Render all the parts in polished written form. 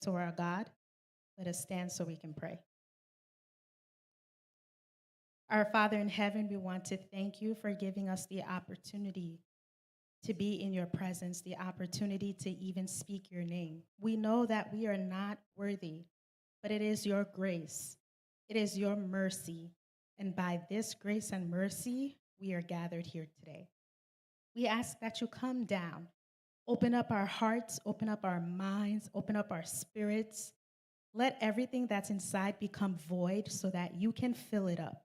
to our God. Let us stand so we can pray. Our Father in heaven, we want to thank you for giving us the opportunity to be in your presence, the opportunity to even speak your name. We know that we are not worthy, but it is your grace. It is your mercy. And by this grace and mercy, we are gathered here today. We ask that you come down, open up our hearts, open up our minds, open up our spirits. Let everything that's inside become void so that you can fill it up.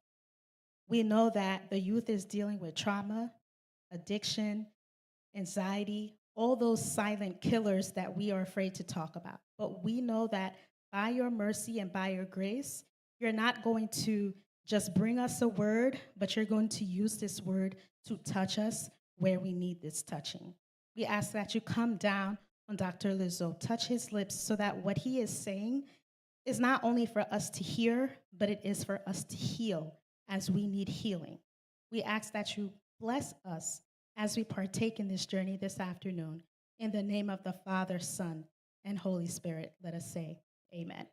We know that the youth is dealing with trauma, addiction, anxiety, all those silent killers that we are afraid to talk about. But we know that by your mercy and by your grace, you're not going to just bring us a word, but you're going to use this word to touch us where we need this touching. We ask that you come down on Dr. Lizzo, touch his lips so that what he is saying is not only for us to hear, but it is for us to heal as we need healing. We ask that you bless us as we partake in this journey this afternoon. In the name of the Father, Son, and Holy Spirit, let us say amen.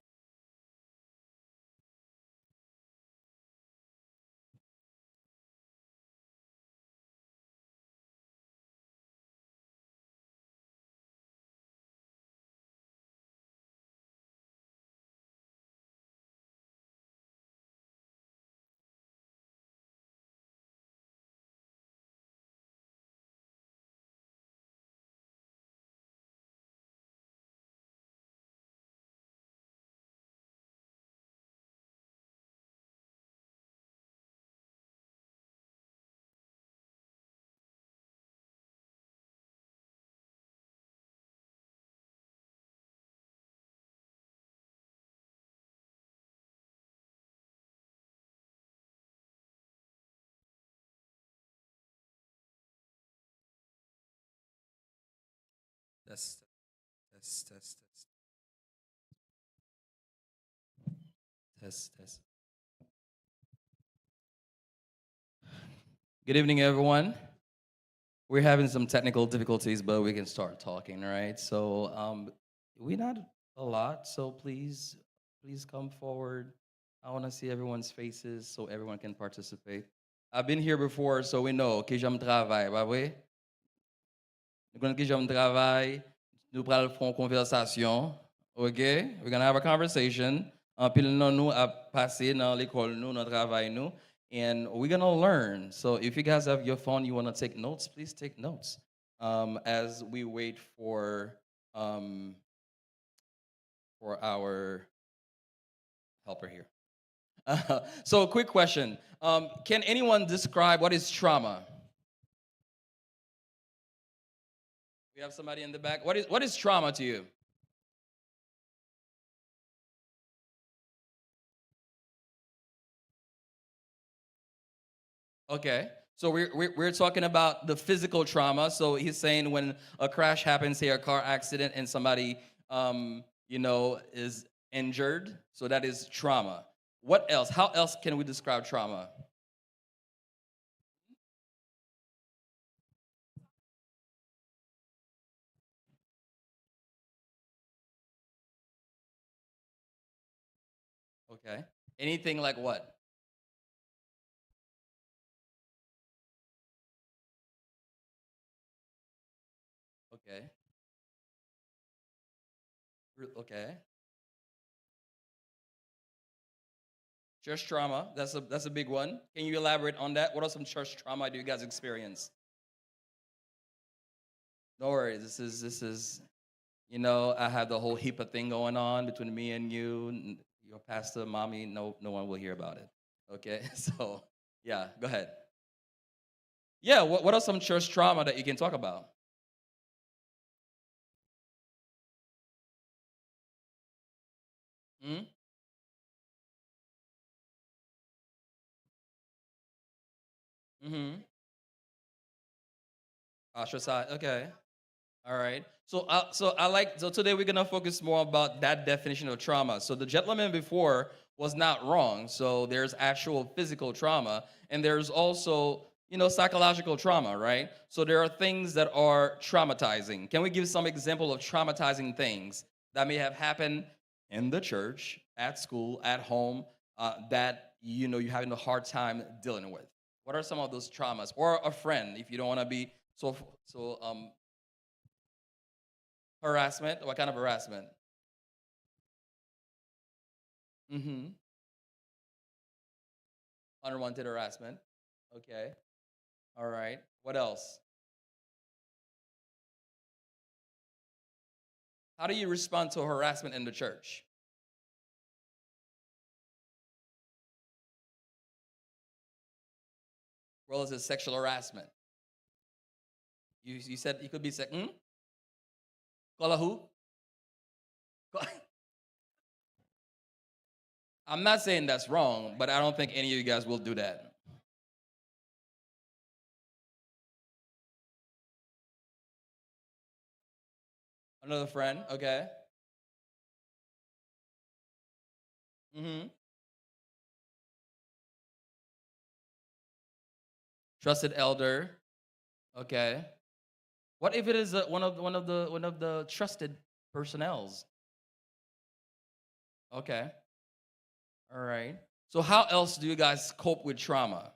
Test, test, test, test, test. Good evening, everyone. We're having some technical difficulties, but we can start talking, right? So, we're not a lot, so please come forward. I want to see everyone's faces so everyone can participate. I've been here before, so we know que j'aime travail, pas vrai? Nous connaissons que j'aime travail. Nous allons faire une conversation, ok? We're gonna have a conversation. Pile nan nous a passé dans l'école nous, dans travail nous, and we're gonna learn. So if you guys have your phone, you wanna take notes, please take notes. As we wait for our helper here. So quick question. Can anyone describe what is trauma? We have somebody in the back. What is trauma to you? Okay. So we're talking about the physical trauma. So he's saying when a crash happens, say a car accident, and somebody is injured. So that is trauma. What else? How else can we describe trauma? Okay. Anything like what? Okay. Okay. Church trauma. That's a big one. Can you elaborate on that? What are some church trauma do you guys experience? No worries. This is. I have the whole HIPAA thing going on between me and you, your pastor, mommy. No one will hear about it. Okay. So yeah, go ahead. Yeah. What are some church trauma that you can talk about? Hmm? Mm-hmm. Ostracized. Okay. All right. So today we're gonna focus more about that definition of trauma. So the gentleman before was not wrong. So there's actual physical trauma, and there's also psychological trauma, right? So there are things that are traumatizing. Can we give some example of traumatizing things? that may have happened in the church, at school, at home, that you're having a hard time dealing with? What are some of those traumas? Or a friend, if you don't want to be so harassment. What kind of harassment? Mm-hmm. Unwanted harassment. Okay. All right. What else? How do you respond to harassment in the church? Well, is it sexual harassment? You said you could be Call a who? I'm not saying that's wrong, but I don't think any of you guys will do that. Another friend, okay. Mm-hmm. Trusted elder, okay. What if it is one of the trusted personnels? Okay, all right. So how else do you guys cope with trauma?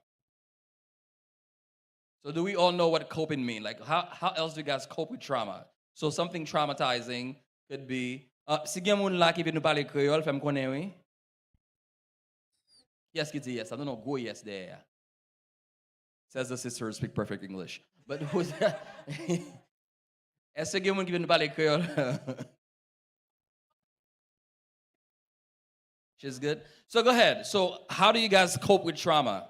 So do we all know what coping mean? Like how else do you guys cope with trauma? So something traumatizing could be si gen moun la ki vin nou pale Creole, fèm konnen oui. Yes ki di yes. I don't know go yes there. Says the sister who speak perfect English. But who's that? Est-ce que gen moun ki vin nou pale Creole? She's good. So go ahead. So how do you guys cope with trauma?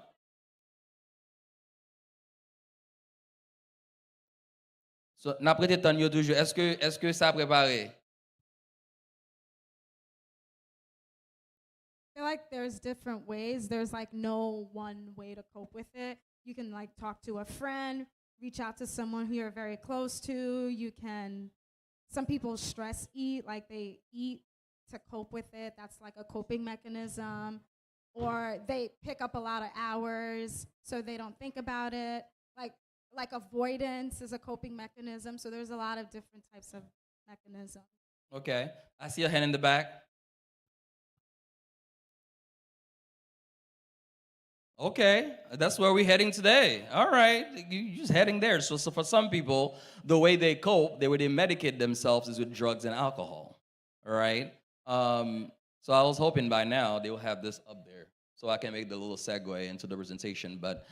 So n'a prêté temps yo toujours. Est-ce que ça préparé? Feel like there's different ways. There's like no one way to cope with it. You can like talk to a friend, reach out to someone who you're very close to. Some people stress eat, like they eat to cope with it. That's like a coping mechanism. Or they pick up a lot of hours so they don't think about it. Like avoidance is a coping mechanism. So there's a lot of different types of mechanisms. Okay. I see a hand in the back. Okay, that's where we're heading today. All right, you're just heading there. So for some people, the way they cope, the way they medicate themselves is with drugs and alcohol. All right. So I was hoping by now they will have this up there so I can make the little segue into the presentation. But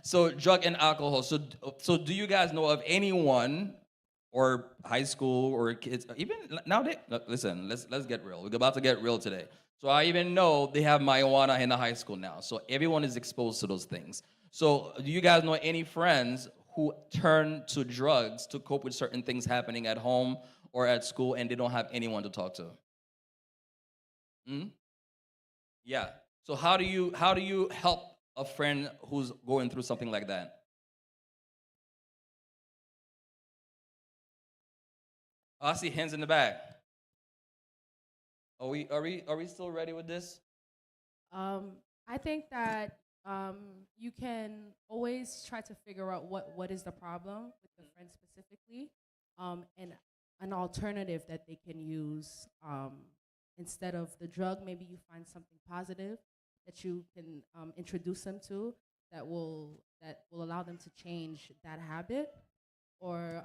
so drug and alcohol. So do you guys know of anyone or high school or kids even nowadays? Listen, let's get real. We're about to get real today. So I even know they have marijuana in the high school now. So everyone is exposed to those things. So do you guys know any friends who turn to drugs to cope with certain things happening at home or at school and they don't have anyone to talk to? Hmm? Yeah. So how do you help a friend who's going through something like that? Oh, I see hands in the back. Are we still ready with this? I think that you can always try to figure out what is the problem with the friend specifically, and an alternative that they can use instead of the drug. Maybe you find something positive that you can introduce them to that will allow them to change that habit, or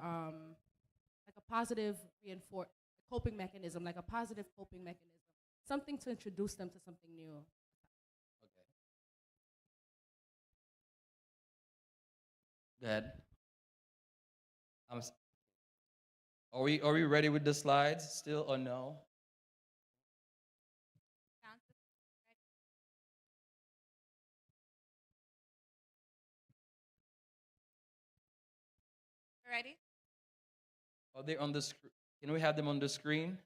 like a positive reinforce coping mechanism, like a positive coping mechanism, something to introduce them to something new. Okay. Go ahead. I'm, s- are we ready with the slides still or no? Ready? Are they on the screen? Can we have them on the screen?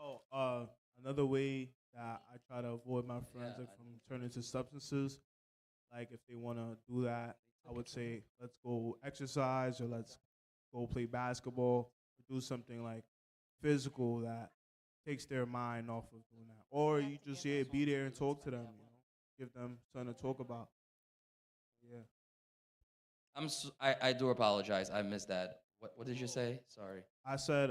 Oh, another way that I try to avoid my friends Yeah, like I from think turning to substances, like if they want to do that, I would say let's go exercise or let's go play basketball or do something like physical that takes their mind off of doing that. Or you just be there and talk to them, give them something to talk about. Yeah. I do apologize. I missed that. What did you say? Sorry. I said,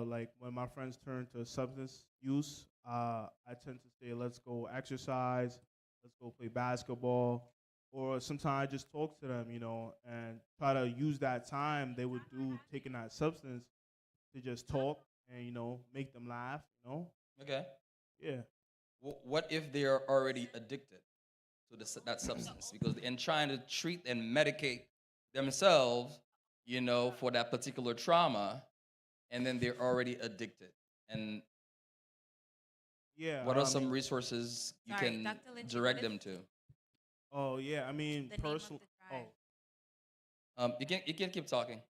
like when my friends turn to substance use, I tend to say, let's go exercise, let's go play basketball, or sometimes I just talk to them, and try to use that time they would do taking that substance to just talk and make them laugh. Okay. Yeah, What if they are already addicted to that substance? Because in trying to treat and medicate themselves, for that particular trauma, and then they're already addicted. And yeah. what are some resources you can direct them to? Oh yeah, I mean personal. You can keep talking.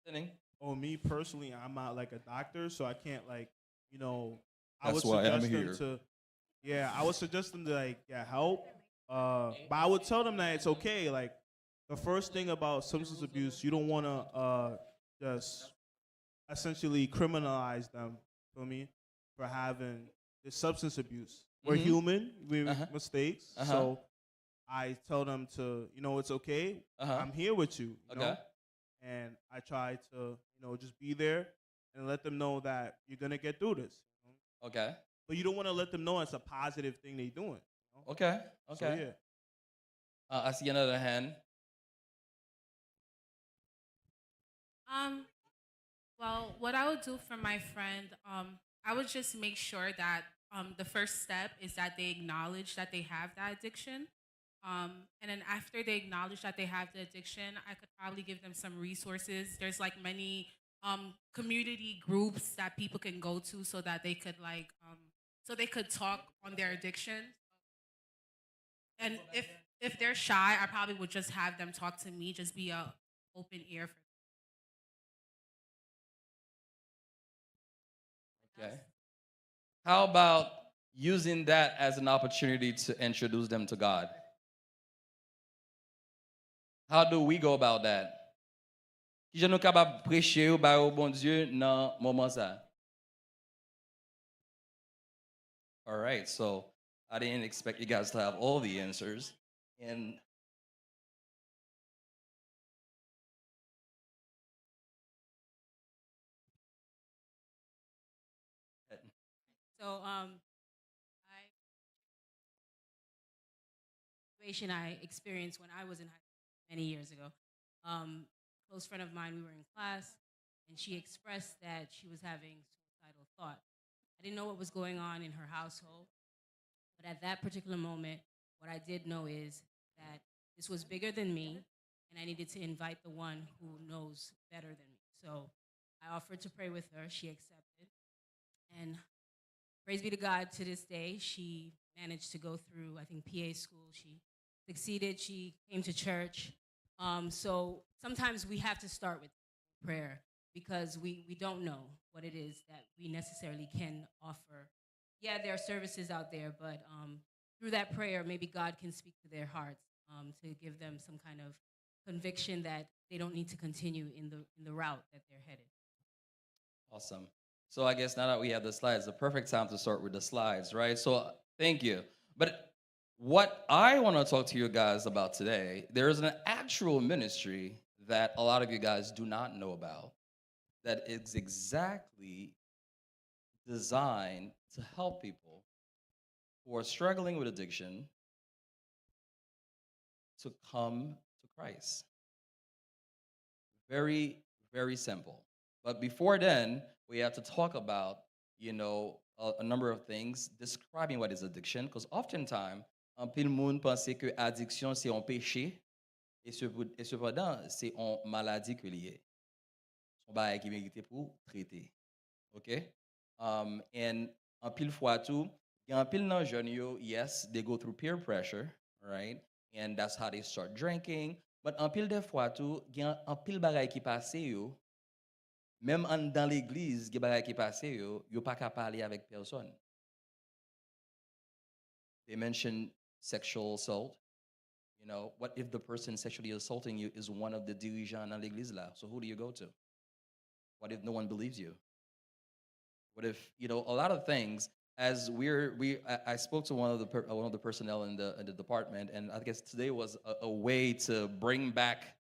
Listening. Oh, me personally, I'm not like a doctor, so I can't like, I That's would why I'm suggest them here. to, yeah, I would suggest them to like get help. But I would tell them that it's okay. Like the first thing about substance abuse, you don't want to just essentially criminalize them. Feel me? For having this substance abuse. We're Mhm. human. We make Uh-huh. mistakes. Uh-huh. So I tell them to, it's okay. Uh-huh. I'm here with you. You Okay. know? And I try to, just be there and let them know that you're gonna get through this. Okay. But you don't want to let them know it's a positive thing they're doing. Okay. So Okay. yeah. I see another hand. Um, well, what I would do for my friend, I would just make sure that the first step is that they acknowledge that they have that addiction. And then after they acknowledge that they have the addiction, I could probably give them some resources. There's like many community groups that people can go to so that they could so they could talk on their addiction. And if they're shy, I probably would just have them talk to me, just be a open ear for Okay. How about using that as an opportunity to introduce them to God? How do we go about that? Qui je nous capable prêcher au bon Dieu dans moment ça? All right, so I didn't expect you guys to have all the answers. And So, I situation I experienced when I was in high school many years ago. A close friend of mine, we were in class, and she expressed that she was having suicidal thoughts. I didn't know what was going on in her household, but at that particular moment, what I did know is that this was bigger than me, and I needed to invite the one who knows better than me. So I offered to pray with her. She accepted, and praise be to God, to this day, she managed to go through, I think, PA school. She succeeded. She came to church. So sometimes we have to start with prayer because we don't know what it is that we necessarily can offer. Yeah, there are services out there, but through that prayer, maybe God can speak to their hearts to give them some kind of conviction that they don't need to continue in the route that they're headed. awesome. So I guess now that we have the slides, the perfect time to start with the slides, right? So thank you. But what I want to talk to you guys about today, there is an actual ministry that a lot of you guys do not know about that is exactly designed to help people who are struggling with addiction to come to Christ. Very, very simple. But before then, we have to talk about, a number of things describing what is addiction, because oftentimes, un pile monde pense que addiction c'est un péché, et cependant, c'est une maladie que lié. Son bail qui mérite pour traiter. OK? And un pile fois tout, il y a un pile nan jeune yo, yes, they go through peer pressure, right? And that's how they start drinking. But un pile de fois tout, il y a un pile bagay qui passe yo, même dans l'église, il y a bagay qui passe yo pas capable parler avec personne. They mention sexual assault. What if the person sexually assaulting you is one of the dirigeants dans l'église là? So who do you go to? What if no one believes you? What if a lot of things? As I spoke to one of the personnel in the department, and I guess today was a way to bring back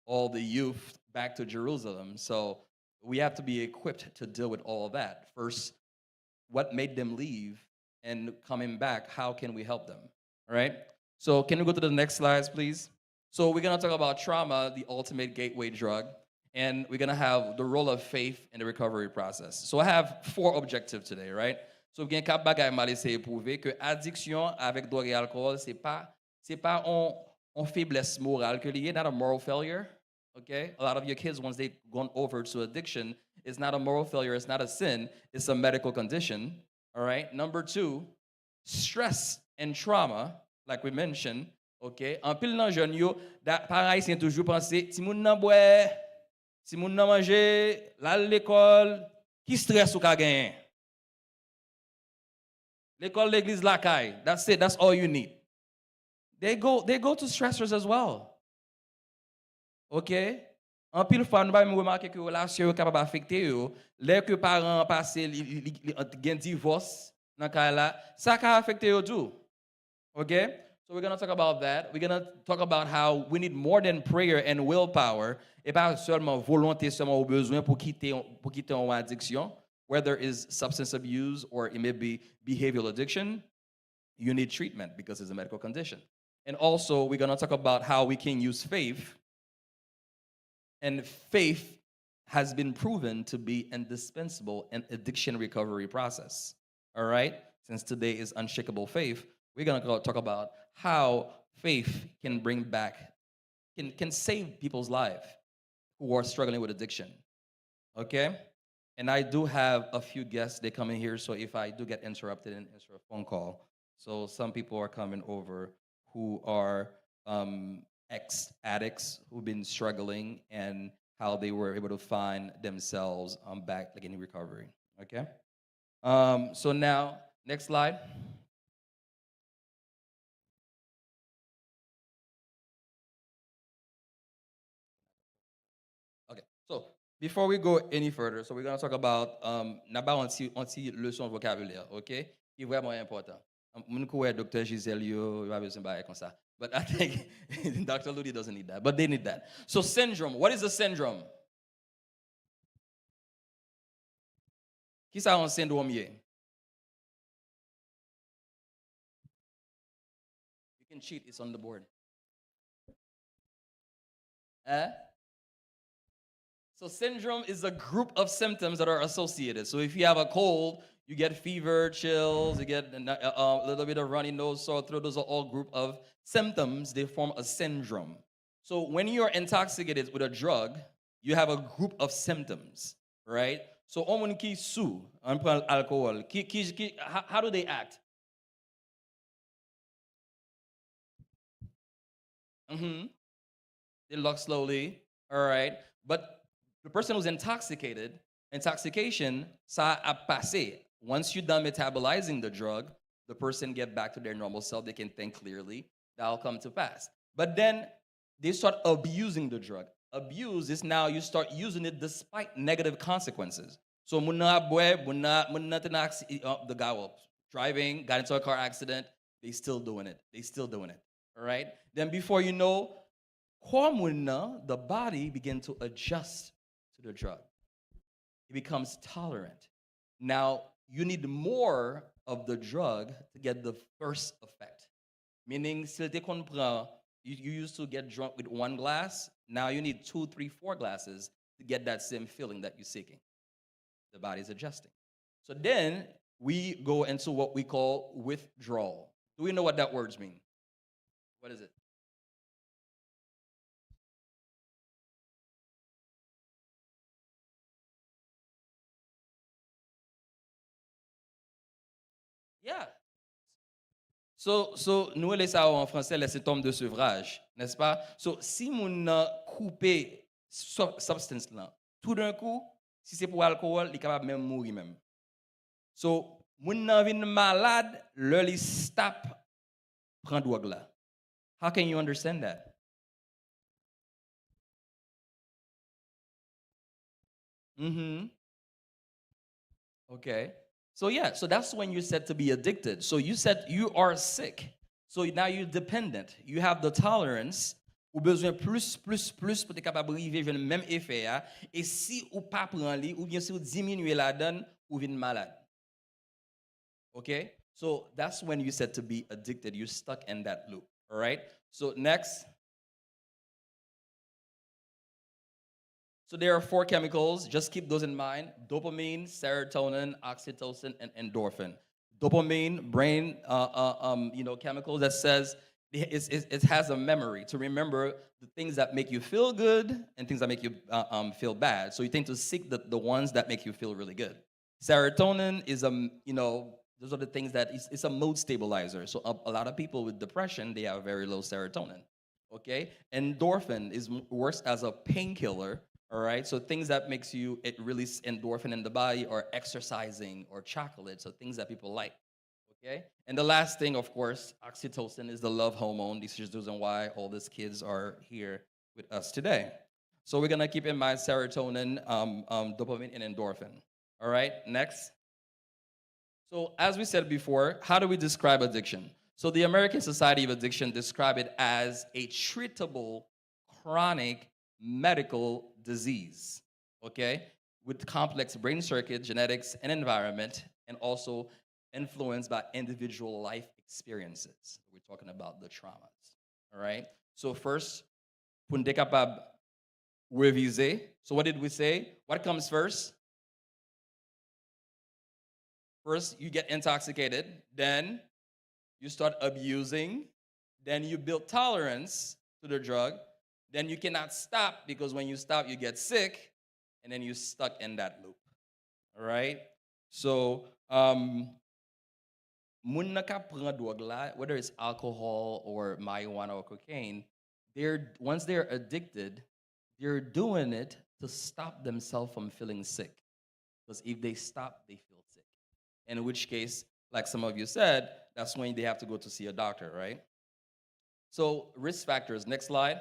all the youth back to Jerusalem. So we have to be equipped to deal with all of that. First, what made them leave, and coming back, how can we help them? All right? So can we go to the next slides, please? So we're going to talk about trauma, the ultimate gateway drug, and we're going to have the role of faith in the recovery process. So I have 4 objectives today, right? So bien cap bagay m'a laissé prouver que addiction avec drogue et alcool, c'est pas on faiblesse morale que lié, not a moral failure. Okay? A lot of your kids, once they've gone over to addiction, it's not a moral failure, it's not a sin, it's a medical condition. All right? Number 2, stress and trauma, like we mentioned, okay? En pile nan jeune yo, pareil, c'est toujours penser, si moun nan boire, si moun nan manger, la l'école, qui stress ou ka genyen? L'école, l'église, la caille. That's it, that's all you need. They go to stressors as well. OK? En pile fois, nous allons remarquer que relation est capable d'affecter yo. Les que parents passent gen divorce dans cas là, ça peut affecter yo too. OK? So we're going to talk about that. We're going to talk about how we need more than prayer and willpower, et pas seulement volonté, seulement au besoin pour quitter une addiction, whether it's substance abuse or it may be behavioral addiction. You need treatment because it's a medical condition. And also, we're going to talk about how we can use faith. And faith has been proven to be indispensable in addiction recovery process. All right? Since today is unshakable faith, we're going to talk about how faith can bring back, can save people's life who are struggling with addiction. Okay? And I do have a few guests. They come in here, so if I do get interrupted and answer a phone call, so some people are coming over who are ex-addicts who've been struggling and how they were able to find themselves back like in recovery. Okay? So now, next slide. Okay, so before we go any further, so we're going to talk about anti-leçon vocabulaire, okay? Qui est vraiment important. Mon collègue Dr. Giselle, il va besoin de comme ça. But I think Dr. Ludi doesn't need that, but they need that. So syndrome, what is a syndrome? Qui ça un syndrome yé? You can cheat, it's on the board. So syndrome is a group of symptoms that are associated. So if you have a cold, you get fever, chills, you get a little bit of runny nose, sore throat. Those are all group of symptoms. They form a syndrome. So when you're intoxicated with a drug, you have a group of symptoms, right? So on qui sous on prend alcohol, how do they act? They look slowly, all right? But the person who's intoxicated, intoxication, ça a passé. Once you're done metabolizing the drug, the person get back to their normal self, they can think clearly, that'll come to pass. But then they start abusing the drug. Abuse is now you start using it despite negative consequences. So the guy was driving, got into a car accident, they still doing it. All right? Then before you know, the body begin to adjust to the drug. It becomes tolerant. Now, you need more of the drug to get the first effect. Meaning, you used to get drunk with 1 glass. Now you need 2, 3, 4 glasses to get that same feeling that you're seeking. The body's adjusting. So then we go into what we call withdrawal. Do we know what that word means? What is it? Yeah. So nous les ça en français les symptômes de sevrage, n'est-ce pas? So si moun coupé substance là, tout d'un coup, si c'est pour alcool, il est capable même mourir même. So moun nan vin malade, le li stop prend drogue là. How can you understand that? Okay. So yeah, so that's when you're said to be addicted. So you said you are sick. So now you're dependent. You have the tolerance Ou besoin plus pour être capable d'arriver à le même effet. Hein? Et si ou pas prendre li, ou bien si vous diminuez la donne, ou vient malade. Okay? So that's when you said to be addicted. You're stuck in that loop. All right? So next. So there are 4 chemicals. Just keep those in mind. Dopamine, serotonin, oxytocin, and endorphin. Dopamine, brain, chemical that says it has a memory to remember the things that make you feel good and things that make you feel bad. So you tend to seek the ones that make you feel really good. Serotonin is those are the things that it's a mood stabilizer. So a lot of people with depression, they have very low serotonin. Okay, endorphin works as a painkiller. All right, so things that makes you release endorphin in the body, or exercising, or chocolate. So things that people like. Okay, and the last thing, of course, oxytocin is the love hormone. This is the reason why all these kids are here with us today. So we're gonna keep in mind serotonin, dopamine, and endorphin. All right, next. So as we said before, how do we describe addiction? So the American Society of Addiction describe it as a treatable, chronic, medical disease, okay, with complex brain circuit, genetics, and environment, and also influenced by individual life experiences. We're talking about the traumas, all right? So first, pour nous capable reviser. So what did we say? What comes first? First, you get intoxicated, then you start abusing, then you build tolerance to the drug, then you cannot stop because when you stop, you get sick, and then you're stuck in that loop. All right? So, whether it's alcohol or marijuana or cocaine, once they're addicted, they're doing it to stop themselves from feeling sick. Because if they stop, they feel sick. In which case, like some of you said, that's when they have to go to see a doctor, right? So risk factors, next slide.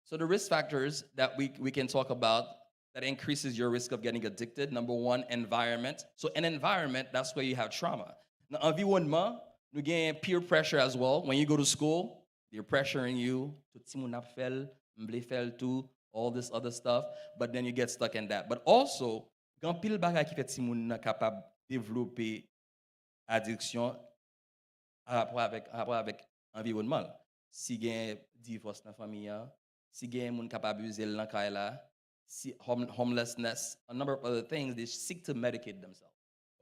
So the risk factors that we can talk about that increases your risk of getting addicted. Number 1, environment. So an environment, that's where you have trauma. Now, environnement, you get peer pressure as well. When you go to school, they're pressuring you to all this other stuff, but then you get stuck in that. But also, quand pile bagay qui fait si moun nan capable développer addiction à rapport avec environnement. Si gen divorce dans famille, si gen moun capable abuser lan kay la, si homelessness, a number of other things, they seek to medicate themselves.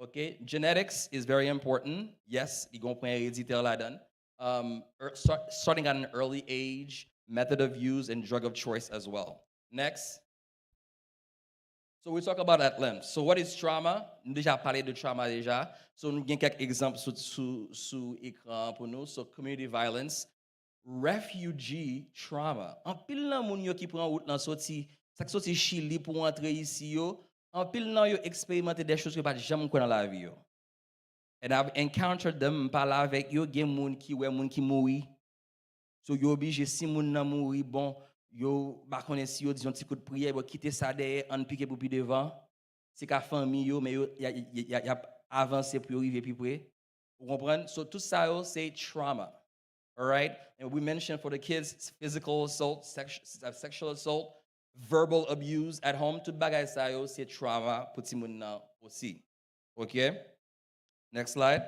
Okay, genetics is very important. Yes, you gon prend héréditaire là-dedans. Starting at an early age, method of use, and drug of choice as well. Next. So we talk about at length. So what is trauma? Nous déjà parlé de trauma déjà. So nous avons quelques exemples sous écran pour nous. So community violence, refugee trauma. En pile nan moun yo qui prend route nan sorti Chili pour entrer ici yo, en pile nan yo expérimenté des choses que pas jamais connait dans la vie yo. And I've encountered them, parler avec yo, gen moun ki mouri. So yo obligé si moun nan mouri, bon, yo ba connait si yo disons petit coup de prière, bo quitter ça derrière, en piquer pour plus devant. C'est ka famille yo, mais yo y a avancé pour arriver plus près. Vous comprenez? So tout ça yo c'est trauma. All right? And we mentioned for the kids physical assault, sexual assault, verbal abuse at home, tout bagay ça yo c'est trauma pour ti moun nan aussi. Okay? Next slide.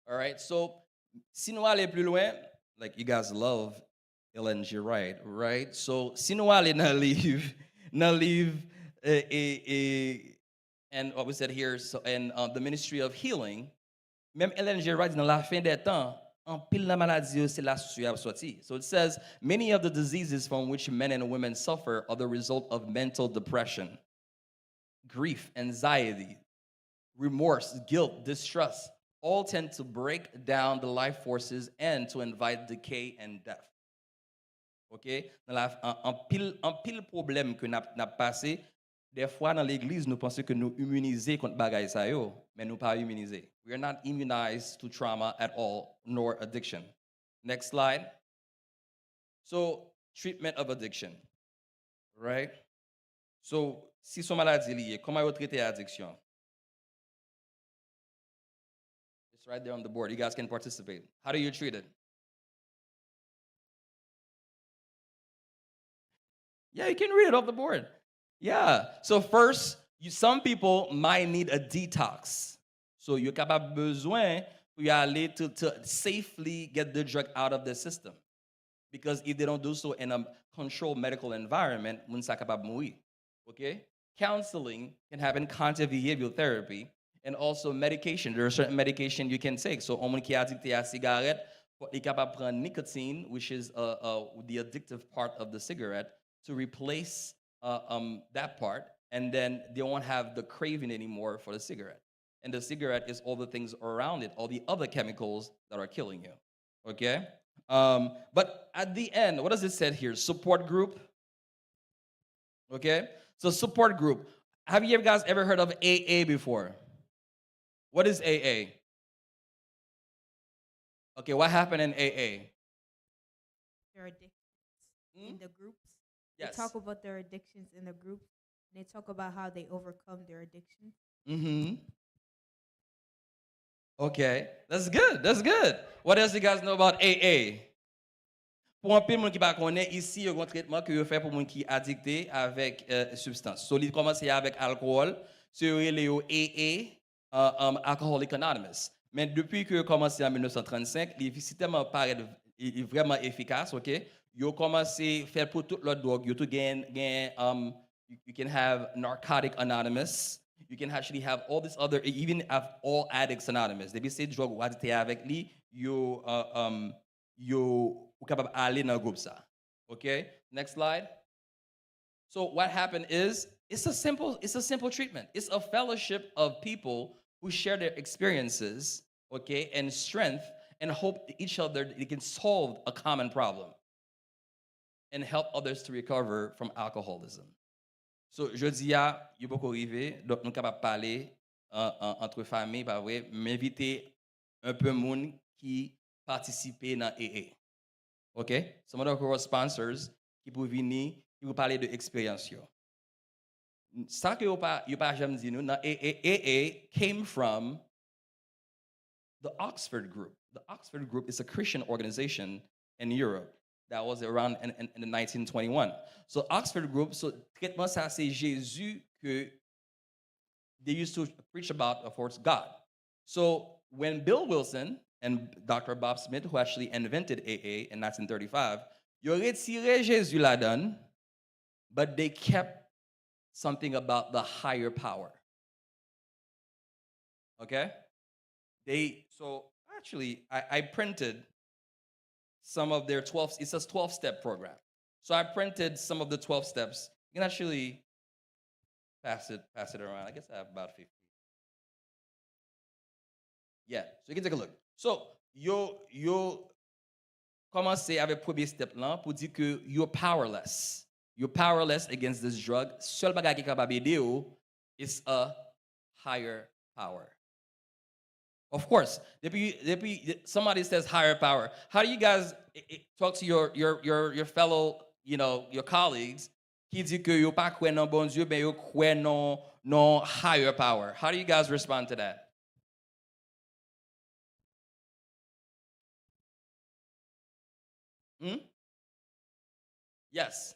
All right, so si nous aller plus loin, like you guys love Ellen G. Wright, right? So si nous aller dans livre, and what we said here, so and the ministry of healing, même Ellen G. Wright dans la fin des temps, en pile la maladie c'est la sorti. So it says many of the diseases from which men and women suffer are the result of mental depression, grief, anxiety, remorse, guilt, distrust. All tend to break down the life forces and to invite decay and death. OK? En pile problème que n'a passé, des fois dans l'église nous pensons que nous immuniser contre bagay sa yo, mais nous pas immuniser. We are not immunized to trauma at all, nor addiction. Next slide. So, treatment of addiction. Right? So, si son maladie liée, comment vous traitez l'addiction? It's right there on the board. You guys can participate. How do you treat it? Yeah, you can read it off the board. Yeah. So first, some people might need a detox. So you're capable besoin pour y aller to safely get the drug out of the system. Because if they don't do so in a controlled medical environment, moun sa capable mourir. Okay? Counseling can happen, cognitive behavioral therapy, and also medication. There are certain medication you can take. So, on moun ki addicté à cigarette, il capable prendre nicotine, which is the addictive part of the cigarette, to replace that part, and then they won't have the craving anymore for the cigarette. And the cigarette is all the things around it, all the other chemicals that are killing you. Okay? But at the end, what does it say here? Support group. Okay? So support group. Have you guys ever heard of AA before? What is AA? Okay, what happened in AA? Their addictions in the groups. Yes. They talk about their addictions in the groups, and they talk about how they overcome their addictions. Mm-hmm. Okay, that's good. That's good. What else do you guys know about AA? Pour un peu de monde qui pas connaît ici, il y a un traitement que vous fait pour monde qui addicté avec substance. So, il commence avec alcool, c'est le AA, Alcoholic Anonymous. Mais depuis que commencé en 1935, il est tellement il est vraiment efficace, OK? You commencé à faire pour toute l'autre drogue. You can have Narcotic Anonymous. You can actually have all this other, even have all addicts anonymous. Depuis ces drogues ou addict avec lui, you capable aller dans groupe ça. Okay? Next slide. So what happened is it's a simple treatment. It's a fellowship of people who share their experiences, okay, and strength and hope each other they can solve a common problem and help others to recover from alcoholism. So, je dis à, il y a beaucoup arrivé, donc nous sommes capables de parler entre familles, pas vrai, m'inviter un peu de monde qui participe dans AA. OK? Some of our sponsors qui peuvent venir, qui vous parler de l'expérience. Ça que vous pas jamais dit nous, dans AA came from the Oxford Group. The Oxford Group is a Christian organization in Europe that was around in 1921. So Oxford Group, so traitement ça c'est Jésus que they used to preach about, of course, God. So when Bill Wilson and Dr. Bob Smith, who actually invented AA in 1935, ils ont retiré Jésus là-dedans, but they kept something about the higher power. Okay? So actually, I printed some of their 12, it's a 12-step program. So I printed some of the 12 steps. You can actually pass it around. I guess I have about 50. Yeah, so you can take a look. So, yo commencez avec premier step là pour dire que you're powerless. You're powerless against this drug. Seul bagage qui est capable d'aider ou is a higher power. Of course, somebody says higher power. How do you guys talk to your fellow, your colleagues qui dit que yo pas croire dans bon Dieu, mais yo croire non higher power? How do you guys respond to that? Yes.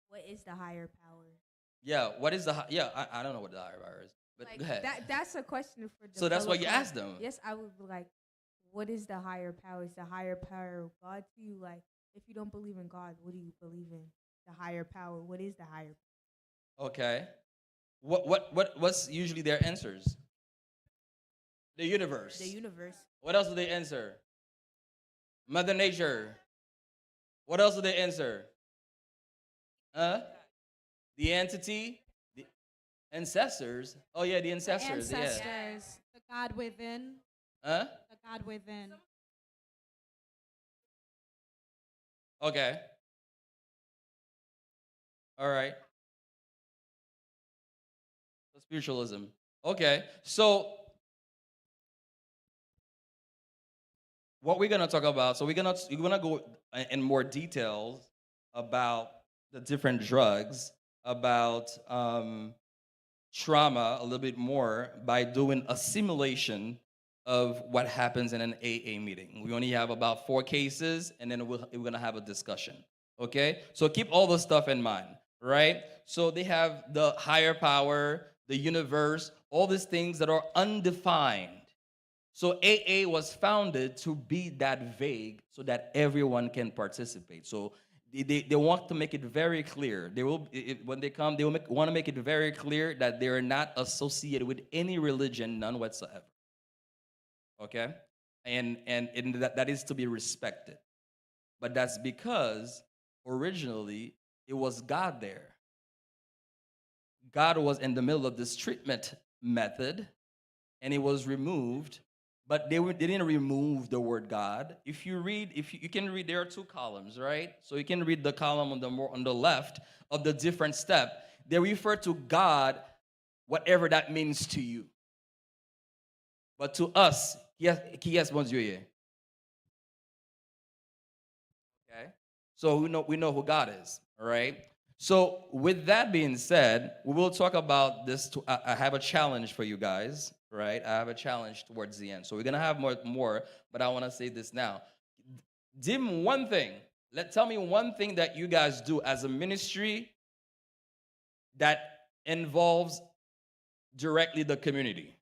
What is the higher power? Yeah, what is I don't know what the higher power is. But Like go ahead. that's a question for. So that's what you developers. asked them. Yes, I would be like, what is the higher power? Is the higher power of God to you? Like, if you don't believe in God, what do you believe in? The higher power. What is the higher? Okay. What's usually their answers? The universe. The universe. What else do they answer? Mother Nature. What else do they answer? The entity, the ancestors. Oh yeah, the ancestors. The ancestors, the God within, Yeah. the God within. Okay. All right. So spiritualism. Okay. So what we're gonna talk about. So we're gonna go in more details about the different drugs, about trauma a little bit more by doing a simulation of what happens in an AA meeting. We only have about 4 cases, and then we're going to have a discussion. Okay? So keep all the stuff in mind, right? So they have the higher power, the universe, all these things that are undefined. So AA was founded to be that vague so that everyone can participate. So they want to make it very clear. They will, when they come, they will want to make it very clear that they are not associated with any religion, none whatsoever. Okay? And that is to be respected. But that's because originally it was God there. God was in the middle of this treatment method, and it was removed. But they didn't remove the word God. If you can read, there are 2 columns, right? So you can read the column on the left of the different step. They refer to God, whatever that means to you. But to us, qui est mon Dieu here? Okay? So we know who God is, all right? So with that being said, we will talk about this. I have a challenge for you guys, right? I have a challenge towards the end. So we're going to have more, but I want to say this now. Dim, one thing. Tell me one thing that you guys do as a ministry that involves directly the community.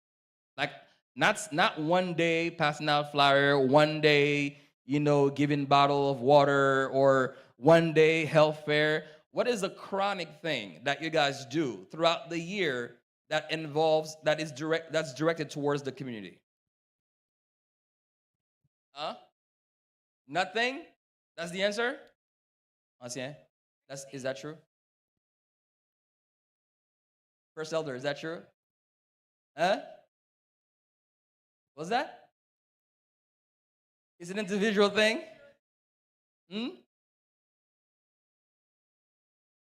Like, not one day passing out flyer, one day, giving bottle of water, or one day health fair. What is a chronic thing that you guys do throughout the year that's directed towards the community? Nothing? That's the answer? Ancien? Is that true? First elder, is that true? What's that? It's an individual thing?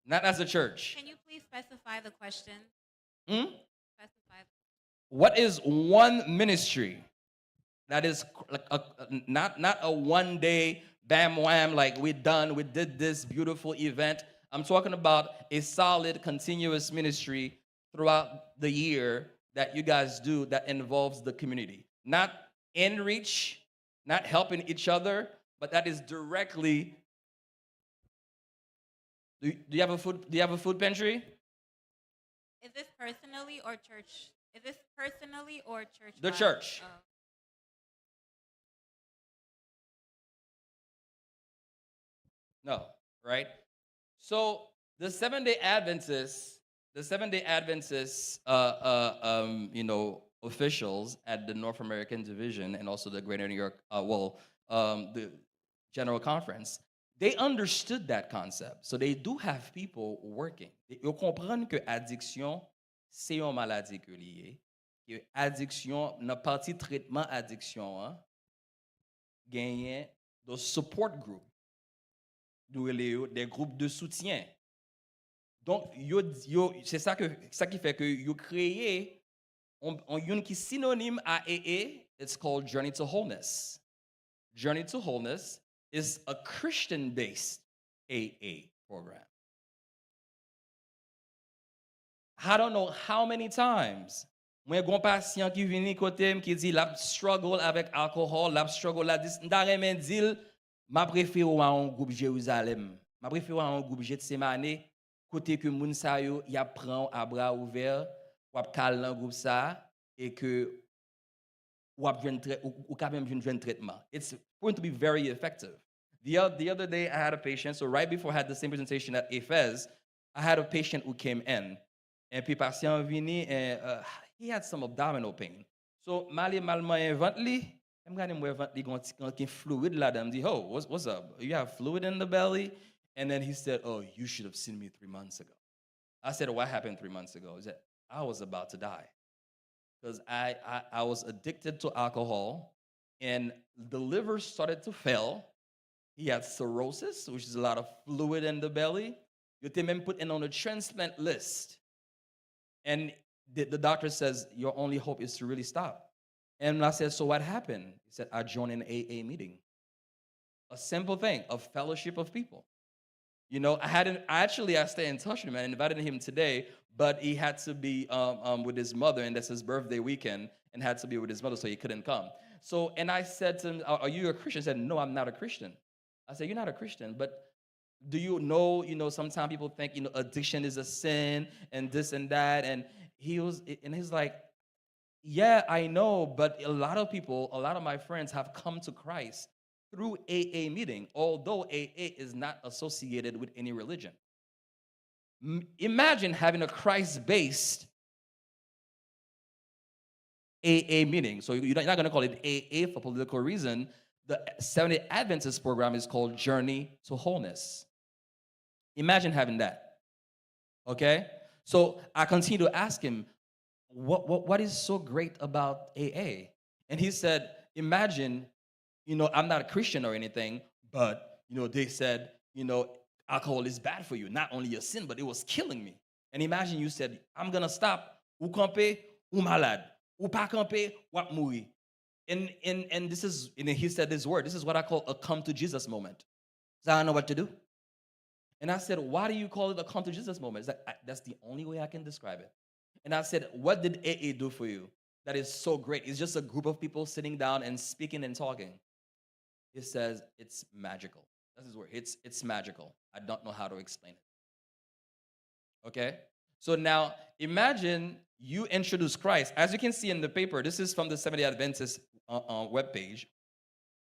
Not as a church. Can you please specify the question? Specify. What is one ministry that is like not a one day bam wham, like we did this beautiful event? I'm talking about a solid, continuous ministry throughout the year that you guys do that involves the community. Not in reach, not helping each other, but that is directly. Do you have a food pantry? Is this personally or church? Is this personally or church? The church. No, right? So the Seventh-day Adventists, officials at the North American Division and also the Greater New York, the General Conference, they understood that concept. So they do have people working. Ils comprennent que addiction, c'est une maladie que liée. Que addiction, dans partie traitement addiction, gagne de support group, des groupes de soutien. Donc, c'est ça qui fait que vous créez un qui est synonyme à AA. It's called Journey to Wholeness. Journey to Wholeness is a Christian-based AA program. I don't know how many times moi gon patient qui vient côté qui dit la struggle avec alcool, la struggle la dis ndare dit m'a préféré un groupe Jérusalem, m'a préféré un groupe Gethsemane côté que moun sa yo y a prend à bras ouverts ou ap kal dans groupe ça et que ou quand même joindre traitement. It's going to be very effective. The other day, I had a patient, so right before I had the same presentation at AFES, I had a patient who came in. And puis patient vini, and he had some abdominal pain. So, malman invent li, I'm going to invent li gon fluid la dam di, oh, what's up? You have fluid in the belly? And then he said, oh, you should have seen me 3 months ago. I said, what happened 3 months ago? He said, I was about to die. Because I was addicted to alcohol, and the liver started to fail. He had cirrhosis, which is a lot of fluid in the belly. You can even put in on a transplant list. And the doctor says, your only hope is to really stop. And I said, so what happened? He said, I joined an AA meeting. A simple thing, a fellowship of people. You know, I stayed in touch with him and invited him today, but he had to be with his mother, and that's his birthday weekend, and had to be with his mother, so he couldn't come. So, and I said to him, "Are you a Christian?" He said, "No, I'm not a Christian." I said, "You're not a Christian, but do you know, sometimes people think, addiction is a sin and this and that." And he's like, "Yeah, I know, but a lot of my friends have come to Christ through AA meeting, although AA is not associated with any religion." Imagine having a Christ-based AA meeting. So you're not going to call it AA for political reason. The Seventh-day Adventist program is called Journey to Wholeness. Imagine having that. Okay? So I continue to ask him, what is so great about AA? And he said, imagine, I'm not a Christian or anything, but, they said, alcohol is bad for you. Not only a sin, but it was killing me. And imagine you said, I'm going to stop. Ou camper, ou malade. Ou pas camper, ou mourir. And he said this word, this is what I call a come to Jesus moment. So I don't know what to do. And I said, why do you call it a come to Jesus moment? It's like, that's the only way I can describe it. And I said, what did AA do for you that is so great? It's just a group of people sitting down and speaking and talking. It says it's magical. That's his word. It's magical. I don't know how to explain it. Okay? So now imagine you introduce Christ. As you can see in the paper, this is from the Seventh-day Adventist webpage,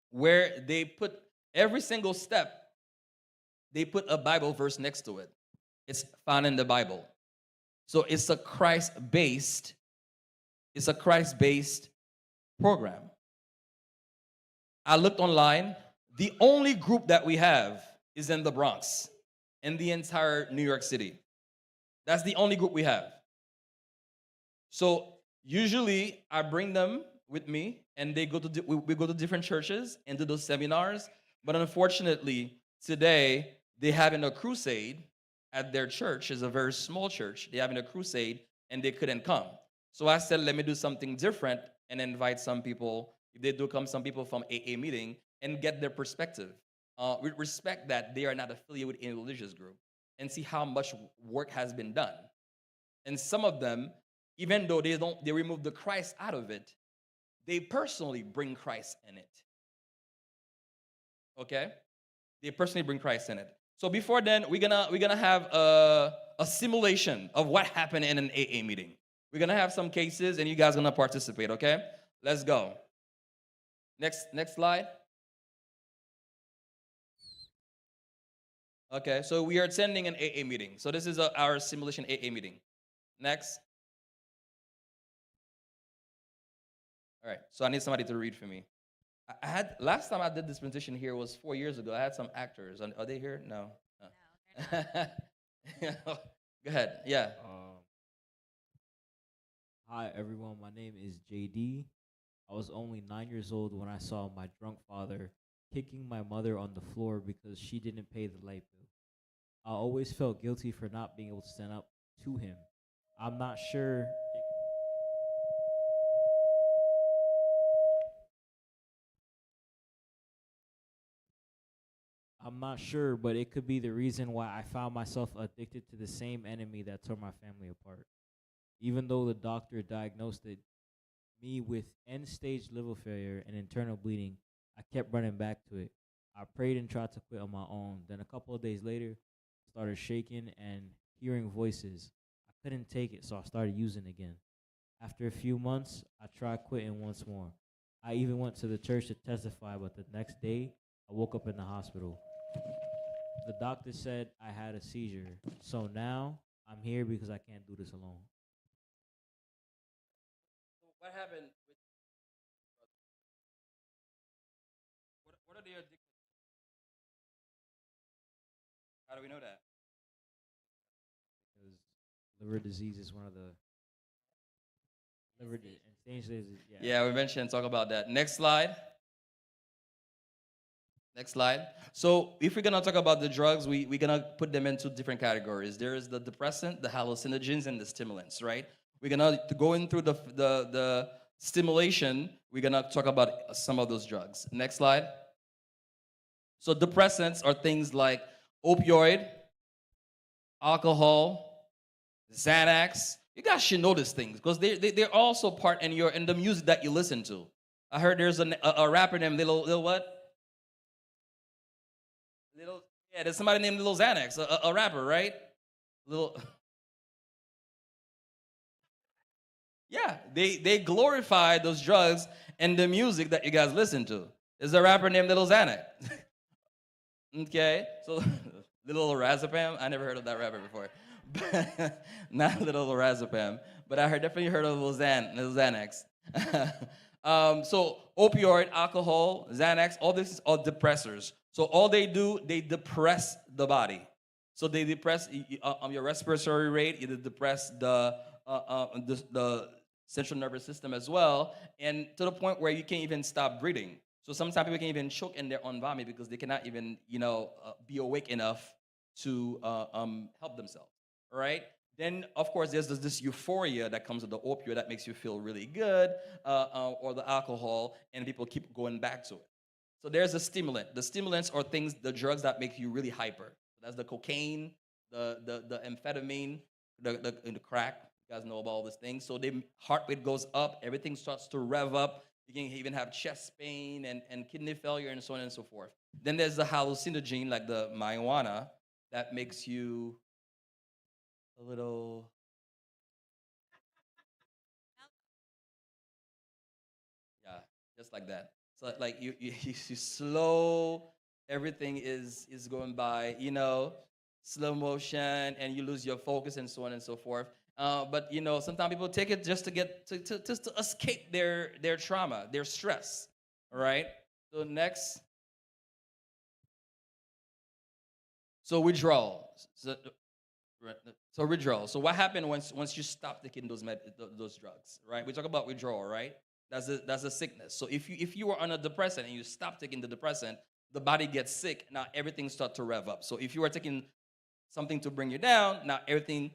where they put every single step, they put a Bible verse next to it. It's found in the Bible. So it's a Christ-based program. I looked online. The only group that we have is in the Bronx, in the entire New York City. That's the only group we have. So usually I bring them with me, and we go to different churches and do those seminars. But unfortunately, today they're having a crusade at their church. It's a very small church. They're having a crusade, and they couldn't come. So I said, let me do something different and invite some people. If they do come, some people from AA meeting, and get their perspective. We respect that they are not affiliated with any religious group, and see how much work has been done. And some of them, even though they remove the Christ out of it, they personally bring Christ in it. Okay? They personally bring Christ in it. So before then, we're gonna have a simulation of what happened in an AA meeting. We're gonna have some cases, and you guys are gonna participate. Okay? Let's go. Next slide. Okay, so we are attending an AA meeting. So this is our simulation AA meeting. Next. All right, so I need somebody to read for me. Last time I did this presentation here was 4 years ago. I had some actors. Are they here? No. No, they're not. Go ahead. Yeah. Hi, everyone. My name is JD. I was only 9 years old when I saw my drunk father kicking my mother on the floor because she didn't pay the light bill. I always felt guilty for not being able to stand up to him. I'm not sure but it could be the reason why I found myself addicted to the same enemy that tore my family apart. Even though the doctor diagnosed me with end-stage liver failure and internal bleeding, I kept running back to it. I prayed and tried to quit on my own. Then a couple of days later, I started shaking and hearing voices. I couldn't take it, so I started using again. After a few months, I tried quitting once more. I even went to the church to testify, but the next day, I woke up in the hospital. The doctor said I had a seizure. So now, I'm here because I can't do this alone. So what happened with what are they addicted to? How do we know that? Because liver disease is one of the and stage disease. Yeah, we mentioned talk about that. Next slide. Next slide. So if we're gonna talk about the drugs, we're gonna put them into different categories. There is the depressant, the hallucinogens, and the stimulants, right? We're gonna going through the stimulation. We're gonna talk about some of those drugs. Next slide. So depressants are things like opioid, alcohol, Xanax. You guys should know these things because they're also part in the music that you listen to. I heard there's a rapper named Little what? Little, yeah, there's somebody named Little Xanax, a rapper, right? Little, yeah, they glorify those drugs and the music that you guys listen to. There's a rapper named Little Xanax. Okay, so Little Razapam. I never heard of that rapper before. Not Little Razapam, but I definitely heard of Little Xanax. So opioid, alcohol, Xanax, all this is all depressors. So all they do, they depress the body. So they depress your respiratory rate. They depress the central nervous system as well, and to the point where you can't even stop breathing. So sometimes people can even choke in their own vomit because they cannot even, be awake enough to help themselves. All right. Then, of course, there's this euphoria that comes with the opioid that makes you feel really good, or the alcohol, and people keep going back to it. So there's a stimulant. The stimulants are things, the drugs that make you really hyper. That's the cocaine, the amphetamine, the crack. You guys know about all these things. So the heart rate goes up, everything starts to rev up. You can even have chest pain and kidney failure and so on and so forth. Then there's the hallucinogen, like the marijuana, that makes you a little. Yeah, just like that. So like you slow, everything is going by, slow motion, and you lose your focus and so on and so forth. But sometimes people take it just to get to escape their trauma, their stress. All right. So next, so withdrawal. So withdrawal. So what happened once you stop taking those drugs, right? We talk about withdrawal, right? That's a sickness. So if you are on a depressant and you stop taking the depressant, the body gets sick. Now everything starts to rev up. So if you are taking something to bring you down, now everything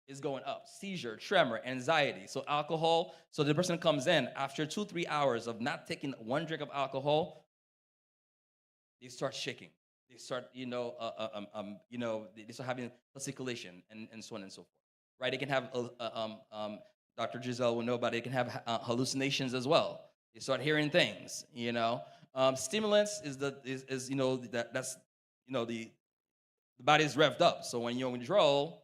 is going up. Seizure, tremor, anxiety. So alcohol. So the person comes in after 2-3 hours of not taking one drink of alcohol, they start shaking. They start, they start having fasciculation and so on and so forth. Right? They can have, Dr. Giselle will know about it. They can have hallucinations as well. They start hearing things. Stimulants is that's the body is revved up. So when you're in withdrawal,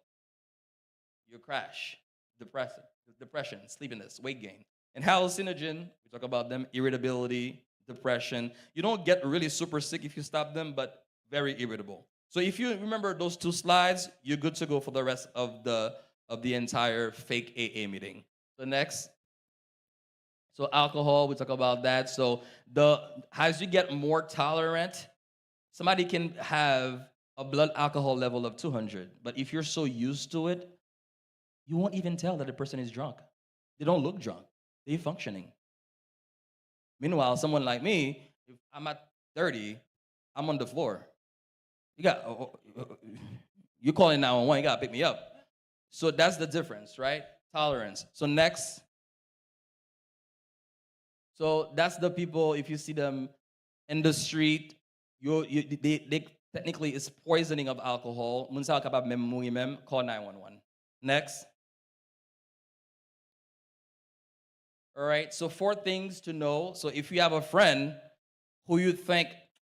you crash, depression, sleepiness, weight gain. And hallucinogen, we talk about them, irritability, depression. You don't get really super sick if you stop them, but very irritable. So if you remember those 2 slides, you're good to go for the rest of the entire fake AA meeting. So next. So alcohol, we talk about that. So as you get more tolerant, somebody can have a blood alcohol level of 200, but if you're so used to it, you won't even tell that the person is drunk. They don't look drunk. They're functioning. Meanwhile, someone like me, if I'm at 30, I'm on the floor. You calling 911, you got to pick me up. So that's the difference, right? Tolerance. So next. So that's the people, if you see them in the street, they technically, it's poisoning of alcohol. Call 911. Next. All right, so 4 things to know. So if you have a friend who you think,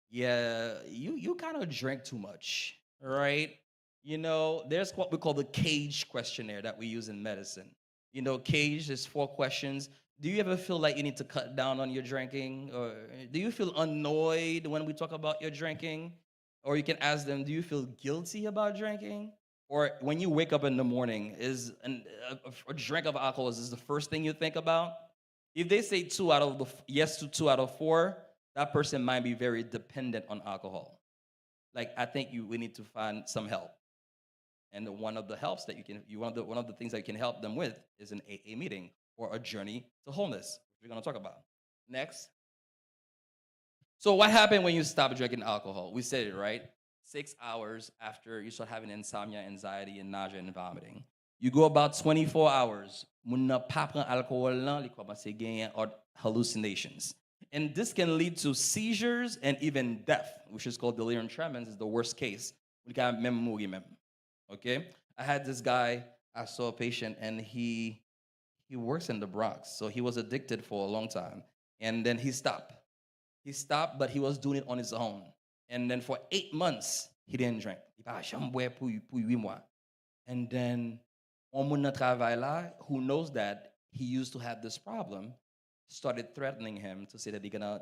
yeah, you kind of drink too much, all right? There's what we call the CAGE questionnaire that we use in medicine. CAGE is 4 questions. Do you ever feel like you need to cut down on your drinking? Or do you feel annoyed when we talk about your drinking? Or you can ask them, do you feel guilty about drinking? Or when you wake up in the morning, is a drink of alcohol is the first thing you think about? If they say yes to 2 out of 4, that person might be very dependent on alcohol. Like, I think we need to find some help. And one of the helps that one of the things that you can help them with is an AA meeting or a journey to wholeness, which we're going to talk about. Next. So what happened when you stop drinking alcohol? We said it, right? 6 hours after you start having insomnia, anxiety, and nausea and vomiting. You go about 24 hours, or hallucinations. And this can lead to seizures and even death, which is called delirium tremens, is the worst case. Ou ka même mourir même. Okay? I had this guy, I saw a patient, and he works in the Bronx, so he was addicted for a long time, and then he stopped. He stopped, but he was doing it on his own. And then for 8 months, he didn't drink. Il pa jamais boire pour 8 mois. And then, on moun nan travail là, who knows that he used to have this problem, started threatening him to say that they're gonna,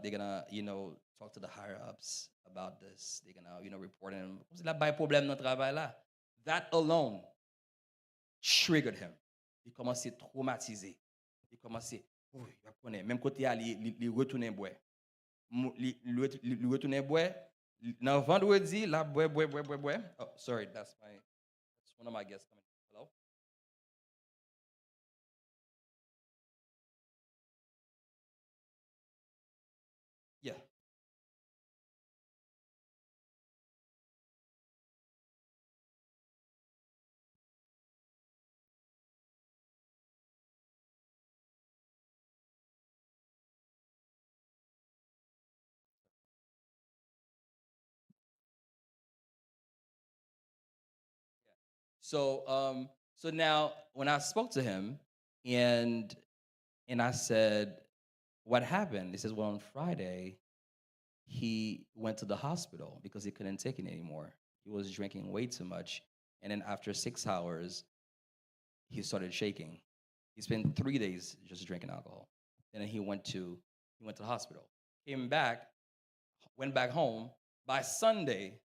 talk to the higher ups about this. They're gonna, report him. Comme si la bay problème nan travail là. That alone triggered him. Il commençait à traumatiser. Il commençait, oh, il apprenait. Même côté, il retournait boire. Il retournait boire. Now, vendredi, la boire. Oh, sorry, that's one of my guests coming. Hello? Yeah. So now when I spoke to him and I said, what happened? He says, well, on Friday, he went to the hospital because he couldn't take it anymore. He was drinking way too much. And then after 6 hours, he started shaking. He spent 3 days just drinking alcohol. And then he went to the hospital. Came back, went back home. By Sunday,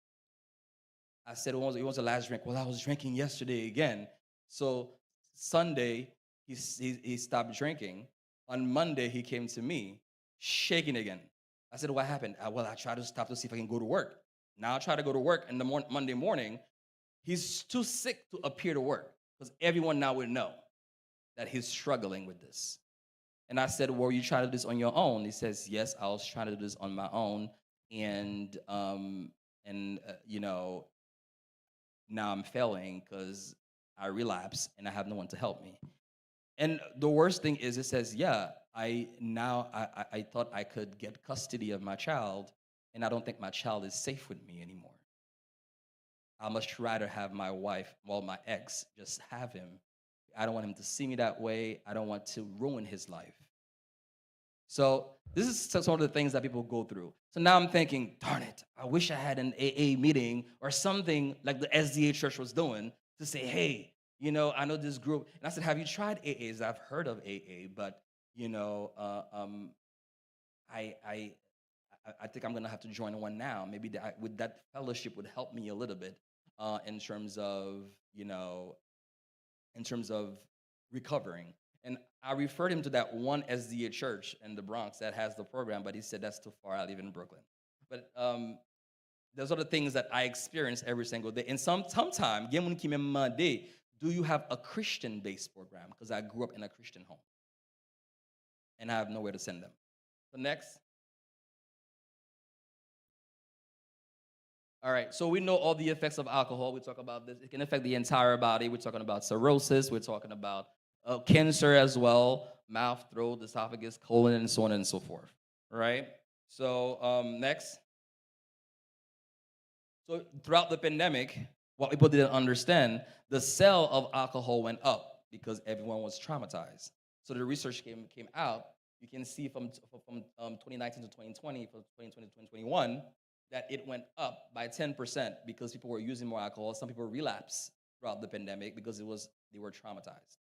I said, it was the last drink. Well, I was drinking yesterday again. So Sunday, he stopped drinking. On Monday, he came to me, shaking again. I said, what happened? Well, I tried to stop to see if I can go to work. Now I try to go to work, and Monday morning, he's too sick to appear to work because everyone now would know that he's struggling with this. And I said, well, you try to do this on your own? He says, yes, I was trying to do this on my own. And now I'm failing because I relapse and I have no one to help me. And the worst thing is, it says, yeah, I thought I could get custody of my child, and I don't think my child is safe with me anymore. I must rather have my wife, well, my ex, just have him. I don't want him to see me that way. I don't want to ruin his life. So this is some of the things that people go through. So now I'm thinking, darn it, I wish I had an AA meeting or something like the SDA church was doing to say, hey, I know this group. And I said, have you tried AAs? I've heard of AA, but, I think I'm going to have to join one now. Maybe with that fellowship would help me a little bit in terms of recovering. And I referred him to that one SDA church in the Bronx that has the program, but he said that's too far. I live in Brooklyn. But those are the things that I experience every single day. And sometime, do you have a Christian-based program? Because I grew up in a Christian home, and I have nowhere to send them. So next. All right, so we know all the effects of alcohol. We talk about this. It can affect the entire body. We're talking about cirrhosis. We're talking about cancer as well, mouth, throat, esophagus, colon, and so on and so forth. All right? So next. So throughout the pandemic, what people didn't understand, the sale of alcohol went up because everyone was traumatized. So the research came out. You can see from 2019 to 2020, from 2020 to 2021, that it went up by 10% because people were using more alcohol. Some people relapsed throughout the pandemic because they were traumatized.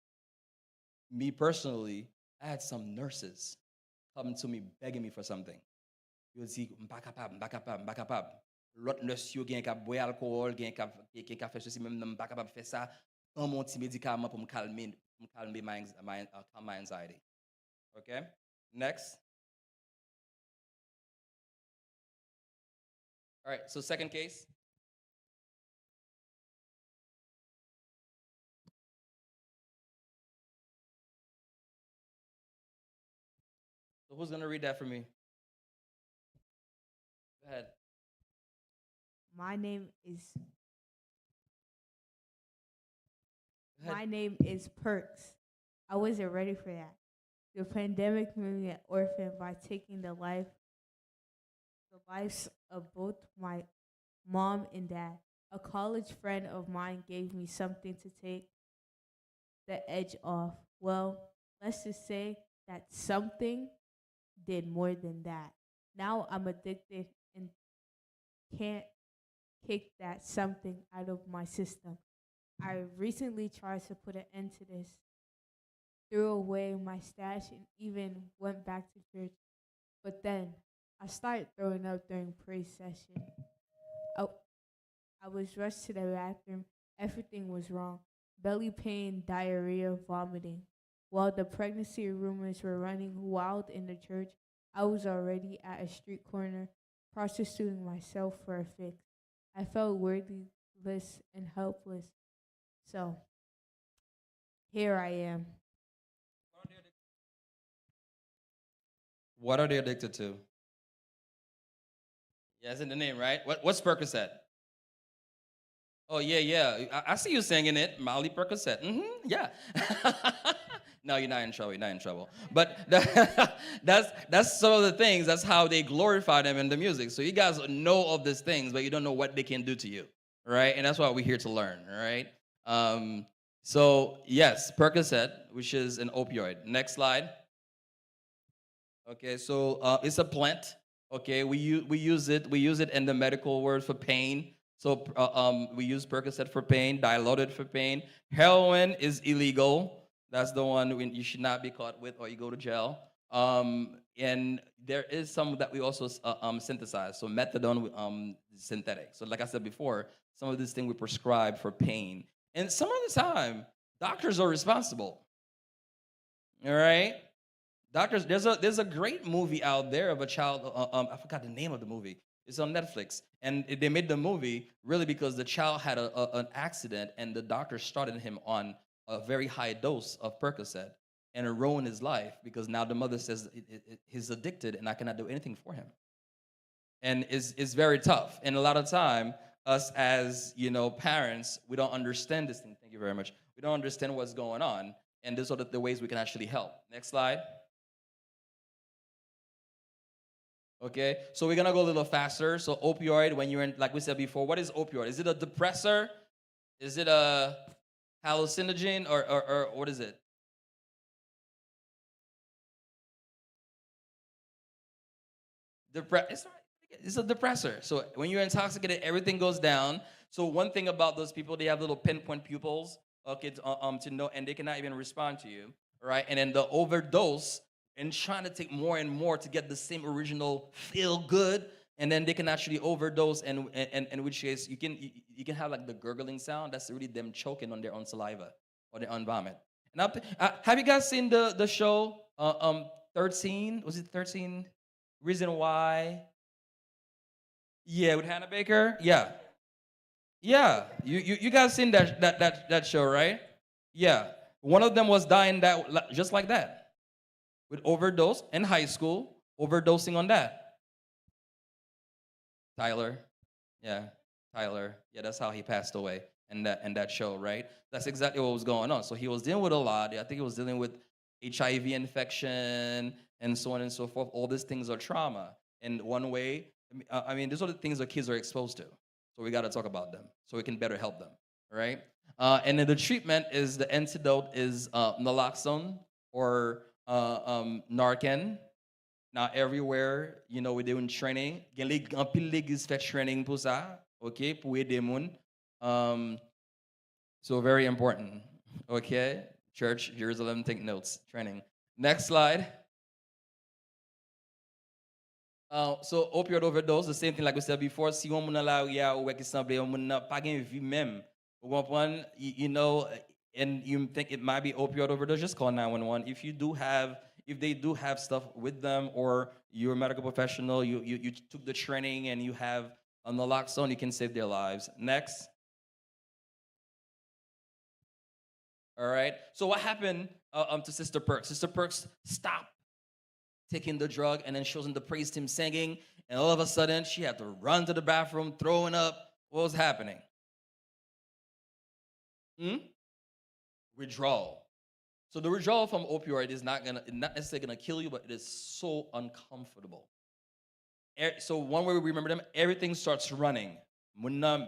Me personally, I had some nurses come to me begging me for something. You would see, m'bakapab. L'autre nurse yo gen k'ap boire alcool, gen k'ap fait ceci, même m'bakapab faire ça, prends mon petit médicament pour me calmer calm my anxiety. Okay? Next. All right, so second case. So who's going to read that for me? Go ahead. My name is Perks. I wasn't ready for that. The pandemic made me an orphan by taking the lives of both my mom and dad. A college friend of mine gave me something to take the edge off. Well, let's just say that something did more than that. Now I'm addicted and can't kick that something out of my system. I recently tried to put an end to this, threw away my stash, and even went back to church. But then I started throwing up during praise session. I, I was rushed to the bathroom. Everything was wrong. Belly pain, diarrhea, vomiting. While the pregnancy rumors were running wild in the church, I was already at a street corner prostituting myself for a fix. I felt worthless and helpless. So here I am. What are they addicted to? Yeah, it's in the name, right? What's Percocet? Oh, yeah. I see you singing it. Molly Percocet. Yeah. No, you're not in trouble. You're not in trouble. But that's some of the things. That's how they glorify them in the music. So you guys know of these things, but you don't know what they can do to you, right? And that's why we're here to learn, right? So, yes, Percocet, which is an opioid. Next slide. Okay, so it's a plant. Okay, we use it in the medical word for pain. So we use Percocet for pain, Dilaudid for pain. Heroin is illegal. That's the one you should not be caught with, or you go to jail. And there is some that we also synthesize. So methadone synthetic. So like I said before, some of these things we prescribe for pain. And some of the time, doctors are responsible. All right? Doctors, there's a great movie out there of a child. I forgot the name of the movie. It's on Netflix, and they made the movie really because the child had an accident, and the doctor started him on a very high dose of Percocet, and it ruined his life because now the mother says he's addicted, and I cannot do anything for him, and it's very tough. And a lot of time, us as parents, we don't understand this thing. Thank you very much. We don't understand what's going on, and these are the ways we can actually help. Next slide. Okay, so we're gonna go a little faster. So opioid, when you're in, like we said before, what is opioid? Is it a depressor? Is it a hallucinogen, or what is it? It's a depressor. So when you're intoxicated, everything goes down. So one thing about those people, they have little pinpoint pupils, okay, to know, and they cannot even respond to you, right? And then the overdose and trying to take more and more to get the same original feel good, and then they can actually overdose, and in which case you can have like the gurgling sound. That's really them choking on their own saliva or their own vomit. And have you guys seen the show 13? Was it 13 Reason Why? Yeah, with Hannah Baker. Yeah. You guys seen that show, right? Yeah. One of them was dying just like that. With overdose in high school, overdosing on that. Tyler. Yeah, that's how he passed away in that show, right? That's exactly what was going on. So he was dealing with a lot. I think he was dealing with HIV infection and so on and so forth. All these things are trauma. And one way, these are the things that kids are exposed to. So we got to talk about them so we can better help them, right? And then the treatment is, the antidote is naloxone or Narcan. Now everywhere, we're doing training. En pile l'église fait training pour ça, okay, pour aider moun. So very important, okay? Church, Jerusalem, take notes. Training. Next slide. So opioid overdose, the same thing like we said before. Si on moun la ria ou qui semble on moun pas gen vie même. Vous comprenez? And you think it might be opioid overdose, just call 911. If they do have stuff with them, or you're a medical professional, you took the training and you have naloxone, you can save their lives. Next. All right. So what happened to Sister Perks? Sister Perks stopped taking the drug, and then she was in the praise team singing, and all of a sudden she had to run to the bathroom, throwing up. What was happening? Withdrawal. So the withdrawal from opioid is not necessarily gonna kill you, but it is so uncomfortable. So one way we remember them, everything starts running. Moun nan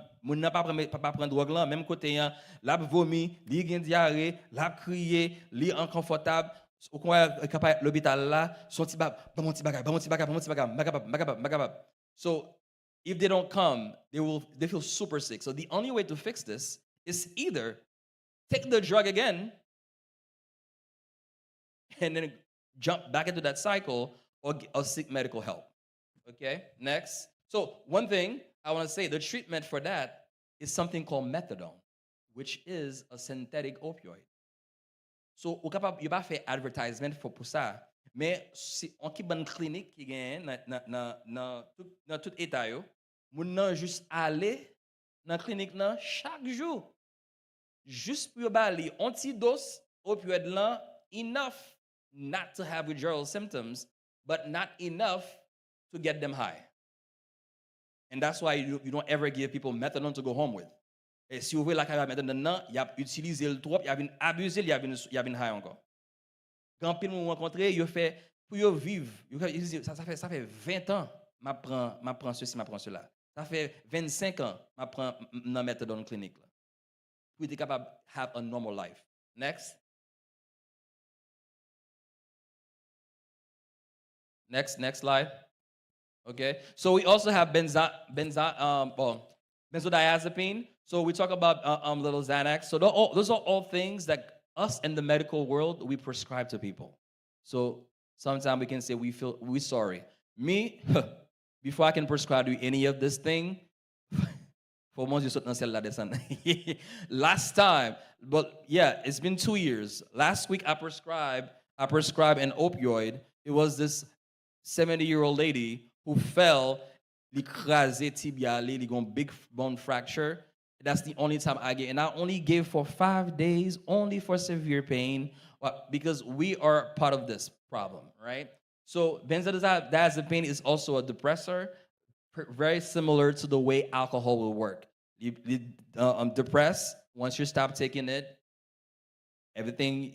pas prendre drogue là, même côté hein, l'a vomi, li gen diarrhée, l'a crié, li inconfortable, ou quoi capable l'hôpital là, son petit bab, pas mon petit bagage, pas mon petit bagage, pas mon petit bagage, magabab. So if they don't come, they feel super sick. So the only way to fix this is either take the drug again and then jump back into that cycle or seek medical help. Okay, next. So one thing I want to say, the treatment for that is something called methadone, which is a synthetic opioid. So, ou kapab, yo pa fait advertisement pour ça, mais si on ki ban clinique qui gagne dans tout état yo, moun nan juste aller dans clinique nan chaque jour, juste pour yo ba li antidose opioid lan enough not to have withdrawal symptoms, but not enough to get them high. And that's why you don't ever give people methadone to go home with. Et si vous voulez la carrière methadone, il a utilisé le trop, il a abusé, il a high encore. Quand pile nous rencontrer, il fait pour yo vivre, ça fait 20 ans m'apprend ceci, m'apprend cela. Ça fait 25 ans m'apprend dans methadone clinique là. Pour être capable have a normal life. Next. Next slide. Okay, so we also have benzodiazepine. So we talk about little Xanax. So those are all things that us in the medical world we prescribe to people. So sometimes we can say we're sorry. Me, before I can prescribe you any of this thing, for most you last time, but yeah, it's been 2 years. Last week I prescribed an opioid. It was this 70-year-old lady who fell, li krasé tibia, li gon big bone fracture. That's the only time I gave. And I only gave for 5 days, only for severe pain, because we are part of this problem, right? So benzodiazepine is also a depressor, very similar to the way alcohol will work. You depress, once you stop taking it, everything,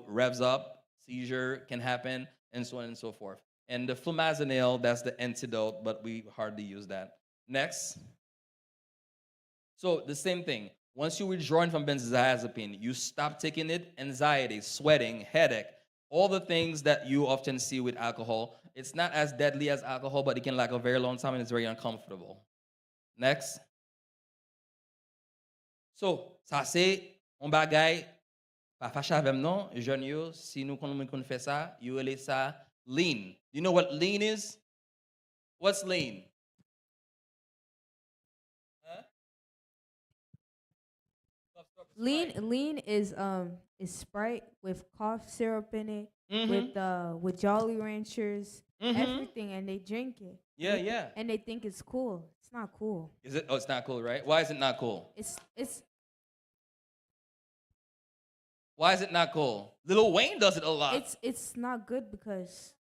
revs up, seizure can happen, and so on and so forth. And the flumazenil, that's the antidote, but we hardly use that. Next. So the same thing. Once you withdraw from benzodiazepine, you stop taking it, anxiety, sweating, headache, all the things that you often see with alcohol. It's not as deadly as alcohol, but it can last a very long time and it's very uncomfortable. Next. So, ça c'est un bagay, pas fâché avec non, jeune yo, si nous connaissons fait ça, you relate ça lean. You know what lean is? What's lean? Huh? Lean is Sprite with cough syrup in it, with Jolly Ranchers, everything, and they drink it. Yeah. And they think it's cool. It's not cool. Is it? Oh, it's not cool, right? Why is it not cool? It's Why is it not cool? Lil Wayne does it a lot. It's not good because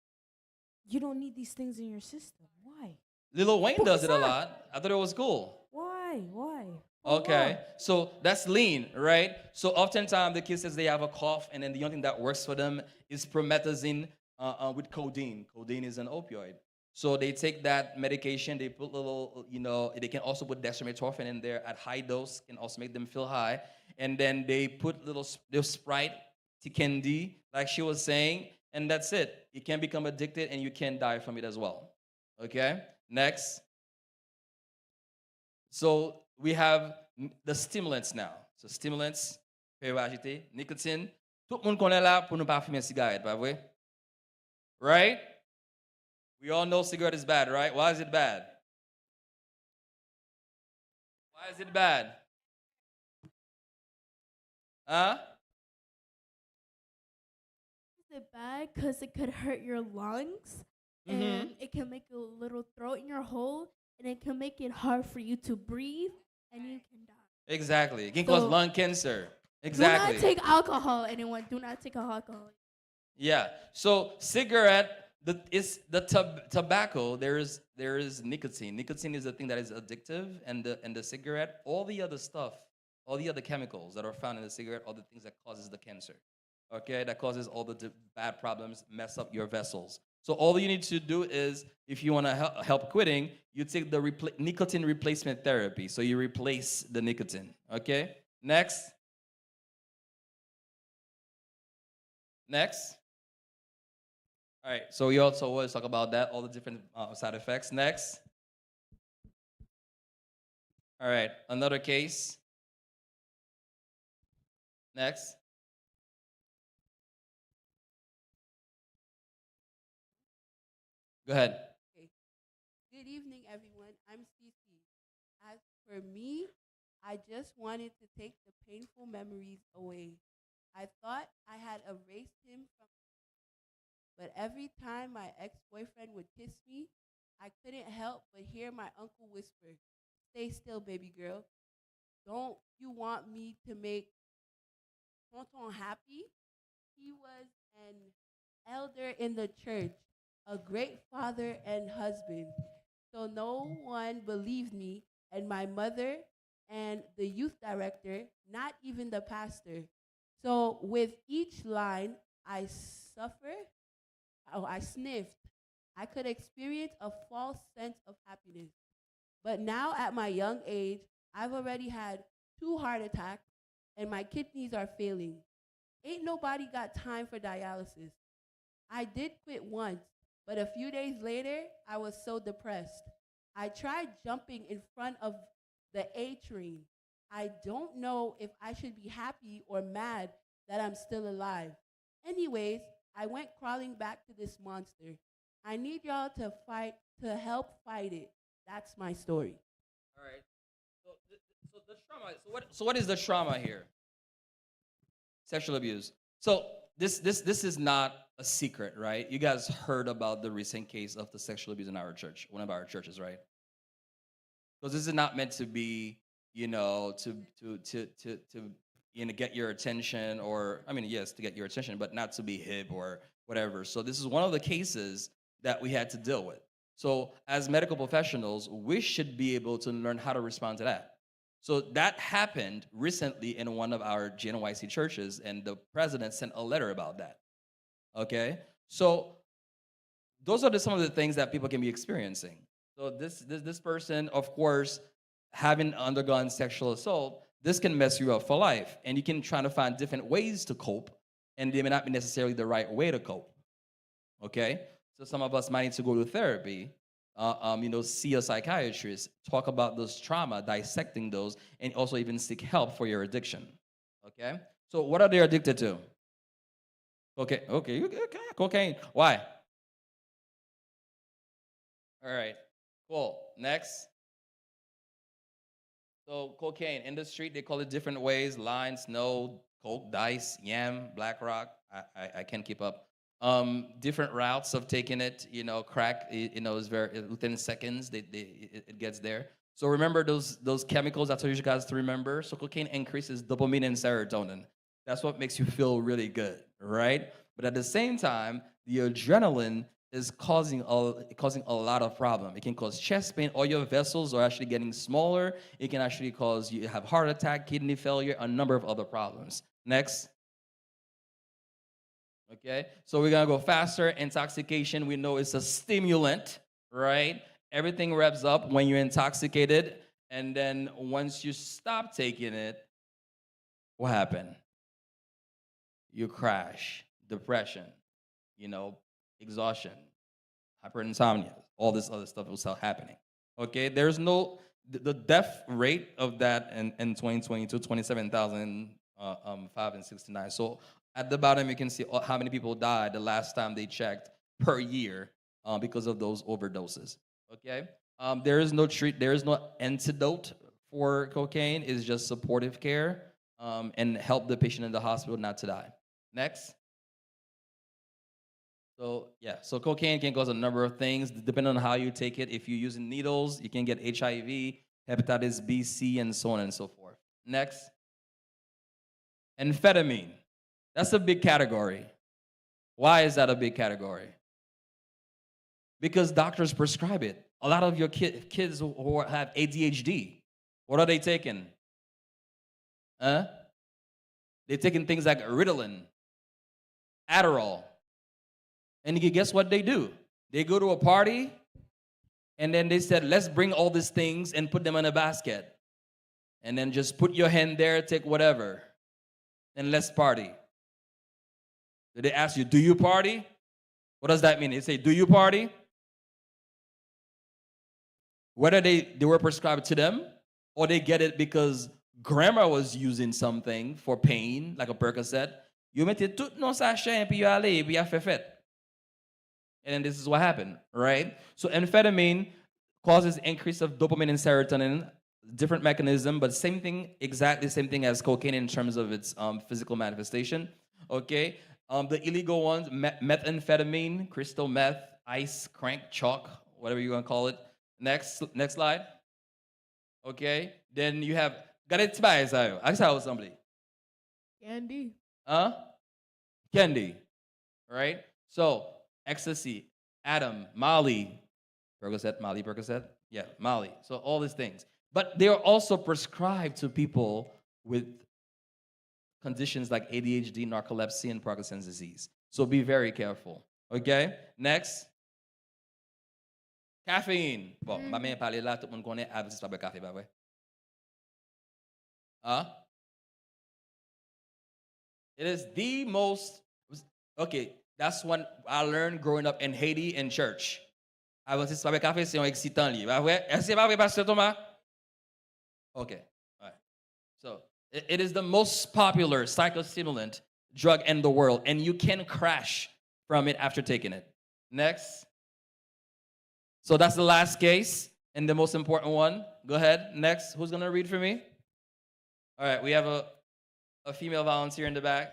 you don't need these things in your system. Why? Lil Wayne does it a lot. I thought it was cool. Why? Okay, so that's lean, right? So oftentimes the kid says they have a cough, and then the only thing that works for them is promethazine with codeine. Codeine is an opioid. So they take that medication, they put little, they can also put dextromethorphan in there at high dose, can also make them feel high. And then they put little Sprite, Tikendi, like she was saying, and that's it. You can become addicted and you can die from it as well. Okay, next. So we have the stimulants now. So stimulants, péragité, nicotine. Tout le monde connaît là pour ne pas fumer cigarette, pas vrai? Right? We all know cigarette is bad, right? Why is it bad? Why is it bad? Huh? Is it bad? Because it could hurt your lungs, and it can make a little throat in your hole, and it can make it hard for you to breathe, and you can die. Exactly. It can cause lung cancer. Exactly. Do not take alcohol, anyone. Do not take alcohol. Yeah. So cigarette, the tobacco. There is nicotine. Nicotine is the thing that is addictive, and the cigarette, all the other stuff, all the other chemicals that are found in the cigarette are the things that causes the cancer. Okay, that causes all the bad problems, mess up your vessels. So all you need to do is, if you want to help quitting, you take the nicotine replacement therapy. So you replace the nicotine. Okay? Next. Next. All right. So we also always talk about that, all the different side effects. Next. All right. Another case. Next. Go ahead. Okay. Good evening, everyone. I'm Cece. As for me, I just wanted to take the painful memories away. I thought I had erased him from, but every time my ex-boyfriend would kiss me, I couldn't help but hear my uncle whisper, "Stay still, baby girl. Don't you want me to make Tonton happy?" He was an elder in the church, a great father and husband. So no one believed me, and my mother and the youth director, not even the pastor. So with each line, I sniffed. I could experience a false sense of happiness. But now at my young age, I've already had 2 heart attacks, and my kidneys are failing. Ain't nobody got time for dialysis. I did quit once, but a few days later, I was so depressed. I tried jumping in front of the A train. I don't know if I should be happy or mad that I'm still alive. Anyways, I went crawling back to this monster. I need y'all to help fight it. That's my story. All right. So the trauma. So what is the trauma here? Sexual abuse. So this is not a secret, right? You guys heard about the recent case of the sexual abuse in our church, one of our churches, right? Because this is not meant to be, to get your attention, or I mean, yes, to get your attention, but not to be hip or whatever. So this is one of the cases that we had to deal with. So as medical professionals, we should be able to learn how to respond to that. So that happened recently in one of our GNYC churches, and the president sent a letter about that. Okay? So those are some of the things that people can be experiencing. So this person, of course, having undergone sexual assault, this can mess you up for life. And you can try to find different ways to cope, and they may not be necessarily the right way to cope. Okay? So some of us might need to go to therapy, see a psychiatrist, talk about those trauma, dissecting those, and also even seek help for your addiction. Okay? So what are they addicted to? Okay, cocaine. Why? All right, cool. Next. So cocaine, in the street, they call it different ways: line, snow, coke, dice, yam, black rock. I can't keep up. Different routes of taking it, crack, is very, within seconds, it gets there. So remember those chemicals I told you guys to remember. So cocaine increases dopamine and serotonin. That's what makes you feel really good, right? But at the same time, the adrenaline is causing a lot of problem. It can cause chest pain. All your vessels are actually getting smaller. It can actually cause you to have heart attack, kidney failure, a number of other problems. Next. Okay, so we're gonna go faster. Intoxication, we know it's a stimulant, right? Everything revs up when you're intoxicated, and then once you stop taking it, what happened? You crash, depression, exhaustion, hyperinsomnia, all this other stuff will start happening. Okay, there's the death rate of that in 2022, 27,569. So at the bottom, you can see how many people died the last time they checked per year because of those overdoses. Okay, there is no antidote for cocaine. It's just supportive care and help the patient in the hospital not to die. Next. So cocaine can cause a number of things depending on how you take it. If you're using needles, you can get HIV, hepatitis B, C, and so on and so forth. Next. Amphetamine. That's a big category. Why is that a big category? Because doctors prescribe it. A lot of your kids who have ADHD, what are they taking? They're taking things like Ritalin, Adderall. And guess what they do? They go to a party, and then they said, let's bring all these things and put them in a basket. And then just put your hand there, take whatever, and let's party. They ask you, do you party? What does that mean? They say, do you party? Whether they were prescribed to them or they get it because grandma was using something for pain, like a Percocet, you mette tout non sachet et puis you allez, puis you fait fait. And then this is what happened, right? So amphetamine causes increase of dopamine and serotonin, different mechanism, but same thing, exactly the same thing as cocaine in terms of its physical manifestation, okay? The illegal ones, methamphetamine, crystal meth, ice, crank, chalk, whatever you want to call it. Next slide. Okay. Then you have, got it by somebody. Candy. Huh? Candy. Right? So, ecstasy, Adam, Molly, Percocet. Yeah, Molly. So all these things. But they are also prescribed to people with conditions like ADHD, narcolepsy, and Parkinson's disease. So be very careful. Okay? Next. Caffeine. Bon, ma mère parler là, tout le monde connaît Adventiste pas café, bah ouais. Huh? It is the most, okay, that's when I learned growing up in Haiti in church. Adventiste pas café, c'est un excitant livre. Bah ouais? Est-ce que c'est pas vrai, Pasteur Thomas? Okay. All right. So, it is the most popular psychostimulant drug in the world, and you can crash from it after taking it. Next. So that's the last case and the most important one. Go ahead. Next. Who's going to read for me? All right. We have a female volunteer in the back.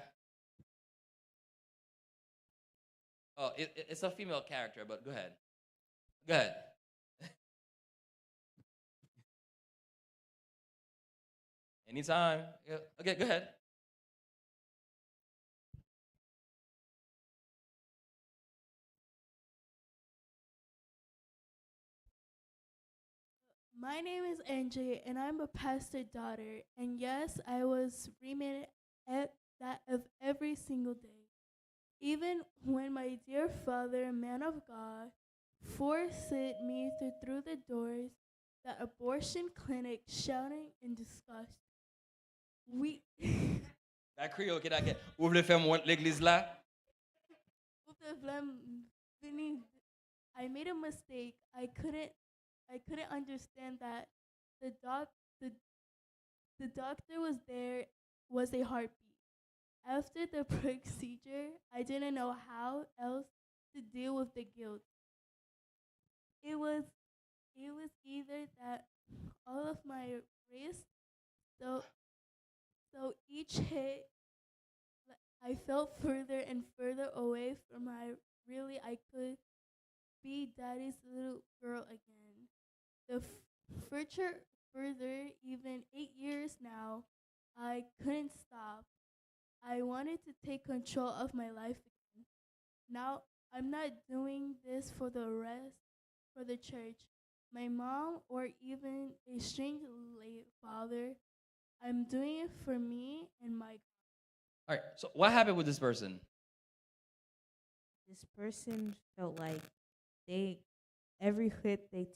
Oh, it's a female character, but go ahead. Go ahead. Anytime. Yeah. Okay, go ahead. My name is NJ, and I'm a pastor daughter. And yes, I was reminded at that of every single day. Even when my dear father, man of God, forced me through the doors, the abortion clinic, shouting in disgust. We. That Creole, can I get? Ouvre le ferme l'église là. I made a mistake. I couldn't understand that the doctor was a heartbeat. After the procedure, I didn't know how else to deal with the guilt. It was either that all of my wrists, so each hit, I felt further and further away from my really I could be daddy's little girl again. The further, even 8 years now, I couldn't stop. I wanted to take control of my life again. Now, I'm not doing this for the church, my mom, or even a strange late father. I'm doing it for me and my God. All right. So what happened with this person? This person felt like every hit they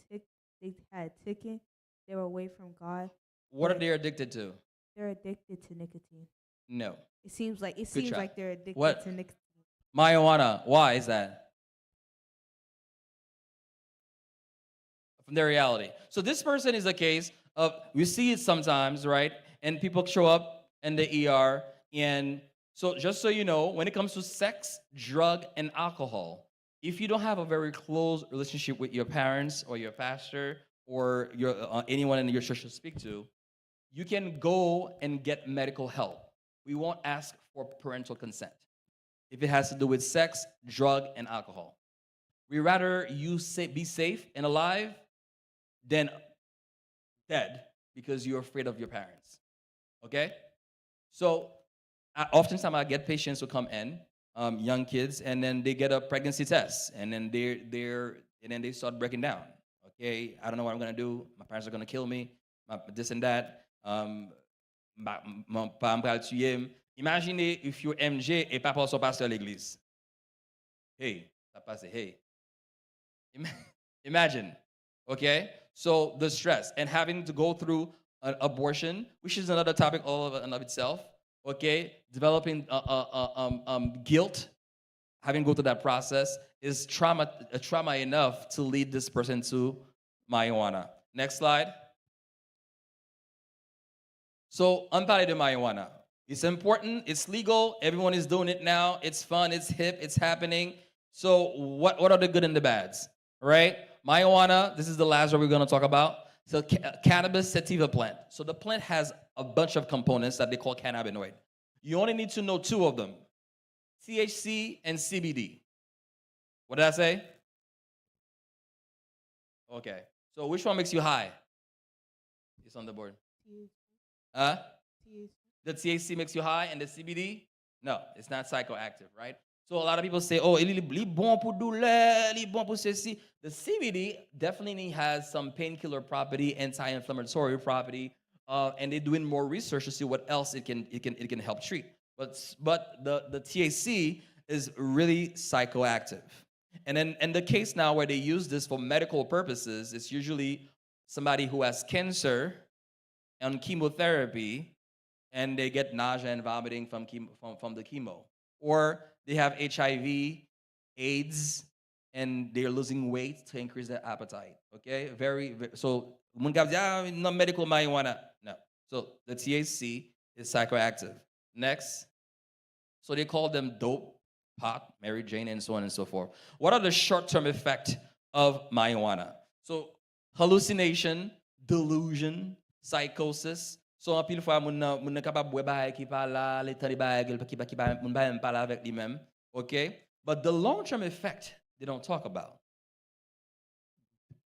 had taken, they were away from God. What are they addicted to? They're addicted to nicotine. No. It seems try. like they're addicted What? to nicotine. Marijuana. Why is that? From their reality. So this person is a case of, we see it sometimes, right? And people show up in the ER. And so just so you know, when it comes to sex, drug, and alcohol, if you don't have a very close relationship with your parents or your pastor or your anyone in your church to speak to, you can go and get medical help. We won't ask for parental consent if it has to do with sex, drug, and alcohol. We rather you be safe and alive than dead because you're afraid of your parents. Okay? So oftentimes I get patients who come in, young kids, and then they get a pregnancy test, and then they start breaking down. Okay, I don't know what I'm gonna do. My parents are gonna kill me. This and that. Mon père va tuer. Imaginez if you're MJ et papa son pasteur à l'église. Hey, Ça passe, hey. Imagine, okay? So the stress and having to go through an abortion, which is another topic all of itself, okay? Developing guilt, having to go through that process is trauma enough to lead this person to marijuana. Next slide. So, on parle de marijuana. It's important, it's legal, everyone is doing it now, it's fun, it's hip, it's happening. So, what are the good and the bads, right? Marijuana, this is the last one we're going to talk about. So, cannabis sativa plant. So, the plant has a bunch of components that they call cannabinoid. You only need to know two of them, THC and CBD. What did I say? Okay. So, which one makes you high? It's on the board. Huh? The THC makes you high and the CBD? No, it's not psychoactive, right? So a lot of people say, oh, il est bon pour douleur, il est bon pour ceci. The CBD definitely has some painkiller property, anti-inflammatory property, and they're doing more research to see what else it can help treat. But the THC is really psychoactive. And then in the case now where they use this for medical purposes, it's usually somebody who has cancer on chemotherapy, and they get nausea and vomiting from the chemo. Or they have HIV, AIDS, and they're losing weight to increase their appetite. Okay? So, no medical marijuana. No. So, the THC is psychoactive. Next. So, they call them dope, pot, Mary Jane, and so on and so forth. What are the short-term effects of marijuana? So, hallucination, delusion, psychosis. So, en pile fois, moun nan kapab bwe baye ki pa la, le tan li baye ki pa moun baye m'pala avec li même. Okay? But the long-term effect, they don't talk about.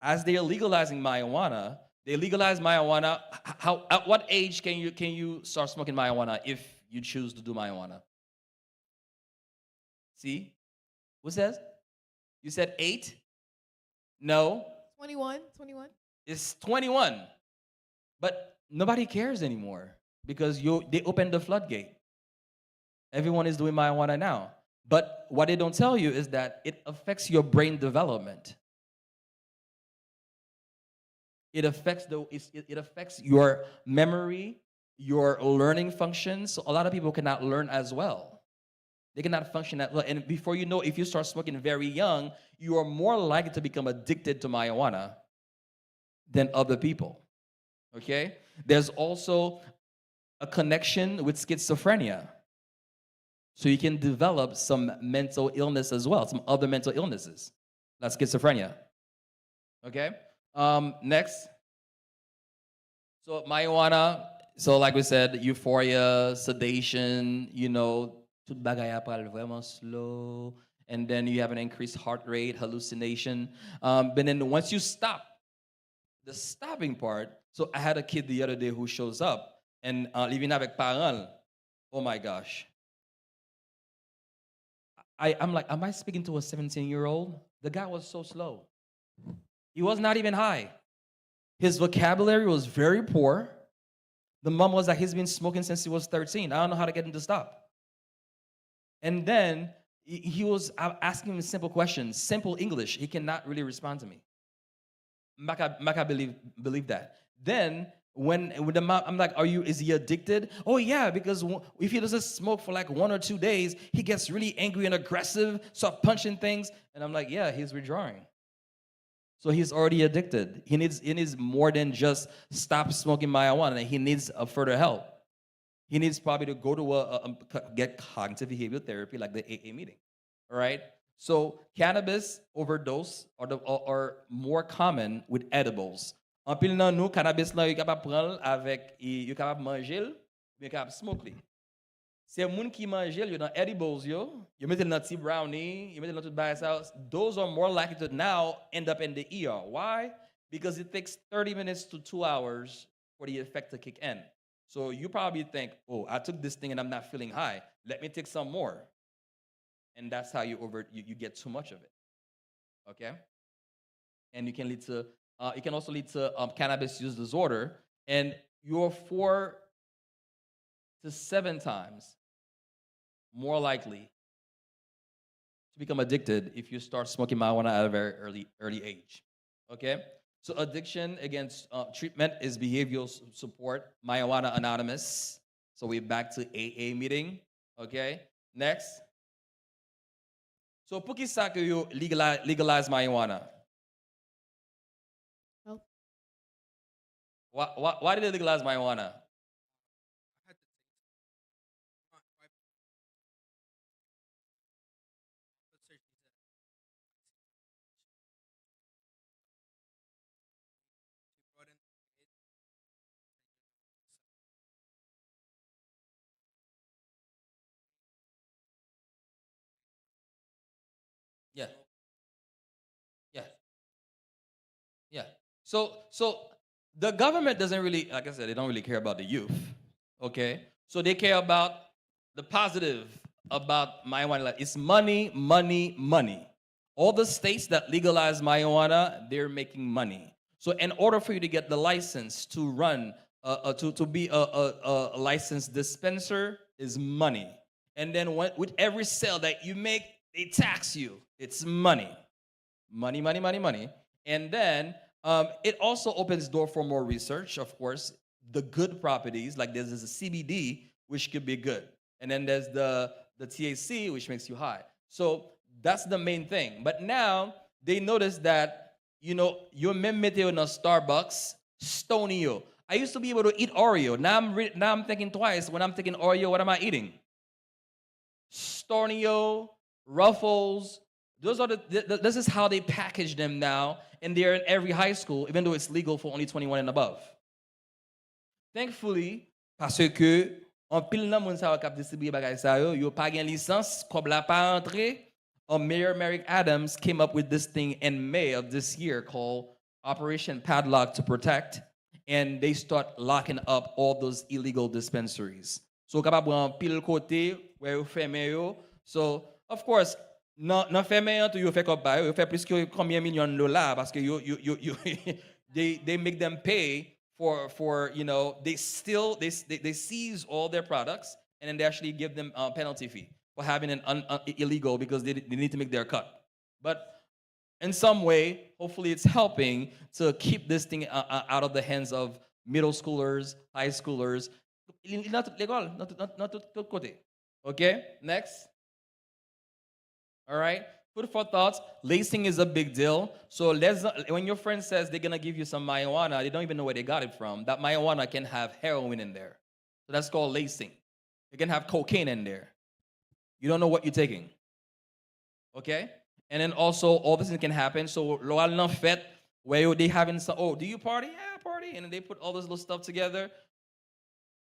As they are legalizing marijuana, they legalize marijuana. At what age can you start smoking marijuana if you choose to do marijuana? See? Who says? You said 8? No. 21. It's 21. But nobody cares anymore because they opened the floodgate. Everyone is doing marijuana now. But what they don't tell you is that it affects your brain development. It affects your memory, your learning functions. So a lot of people cannot learn as well. They cannot function at well. And before you know, if you start smoking very young, you are more likely to become addicted to marijuana than other people. Okay? There's also a connection with schizophrenia. So you can develop some mental illness as well, some other mental illnesses. That's schizophrenia. Okay? Next. So marijuana, so like we said, euphoria, sedation, tout bagay apal vraiment slow, and then you have an increased heart rate, hallucination. But then once you stop, the stopping part, so I had a kid the other day who shows up and living avec parents. Oh my gosh. I'm like, am I speaking to a 17-year-old? The guy was so slow. He was not even high. His vocabulary was very poor. The mom was like, he's been smoking since he was 13. I don't know how to get him to stop. And then he was asking me simple questions, simple English. He cannot really respond to me. Maka believe that. Then when the mom, I'm like, is he addicted? Oh yeah, because if he doesn't smoke for like 1 or 2 days, he gets really angry and aggressive, start punching things. And I'm like, yeah, he's withdrawing. So he's already addicted. He needs more than just stop smoking marijuana. He needs a further help. He needs probably to go to get cognitive behavioral therapy like the AA meeting. All right? So cannabis overdose are more common with edibles. En pile nan nou, cannabis là, you capable prendre avec, you capable manger, you capable smoke li. C'est moun qui mange yo dans edibles yo, you mette dans tea brownie, you mette dans tout by house. Those are more likely to now end up in the ER. Why? Because it takes 30 minutes to 2 hours for the effect to kick in. So you probably think, oh, I took this thing and I'm not feeling high. Let me take some more. And that's how you get too much of it. Okay? And you can lead to it can also lead to cannabis use disorder, and you're 4 to 7 times more likely to become addicted if you start smoking marijuana at a very early age. Okay? So addiction against treatment is behavioral support, Marijuana Anonymous. So we're back to AA meeting. Okay? Next. So pour qui ça que you legalize marijuana? Health. Why did they legalize marijuana? Yeah. Yeah. Yeah. So the government doesn't really, like I said, they don't really care about the youth. Okay? So they care about the positive about marijuana. Like, it's money, money, money. All the states that legalize marijuana, they're making money. So in order for you to get the license to run, to be a licensed dispenser is money. And then with every sale that you make, they tax you. It's money. Money, money, money, money. And then it also opens door for more research, of course. The good properties, like there's a CBD, which could be good. And then there's the THC, which makes you high. So that's the main thing. But now they notice that, you know, you're meteo in a Starbucks, Stonio. I used to be able to eat Oreo. Now I'm thinking twice. When I'm thinking Oreo, what am I eating? Stonio, Ruffles. Those are this is how they package them now, and they're in every high school, even though it's legal for only 21 and above. Thankfully, parce que en pile nan moun sa k'ap distribuer bagay sa yo pa gen licence, kob la pa entre. Mayor Merrick Adams came up with this thing in May of this year called Operation Padlock to Protect, and they start locking up all those illegal dispensaries. So capable en pile côté where you ferme yo. So of course, non ferme to you fait comme ba yo fait plus que combien millions de dollars parce que you they make them pay for you know, they seize all their products, and then they actually give them a penalty fee for having an illegal, because they need to make their cut. But in some way, hopefully it's helping to keep this thing out of the hands of middle schoolers, high schoolers. Not tout côté. Okay, next. All right. Food for thoughts. Lacing is a big deal. So when your friend says they're going to give you some marijuana, they don't even know where they got it from. That marijuana can have heroin in there. So that's called lacing. It can have cocaine in there. You don't know what you're taking. Okay? And then also, all this can happen. So, loal nan fête, where they having some, oh, do you party? Yeah, party. And then they put all this little stuff together.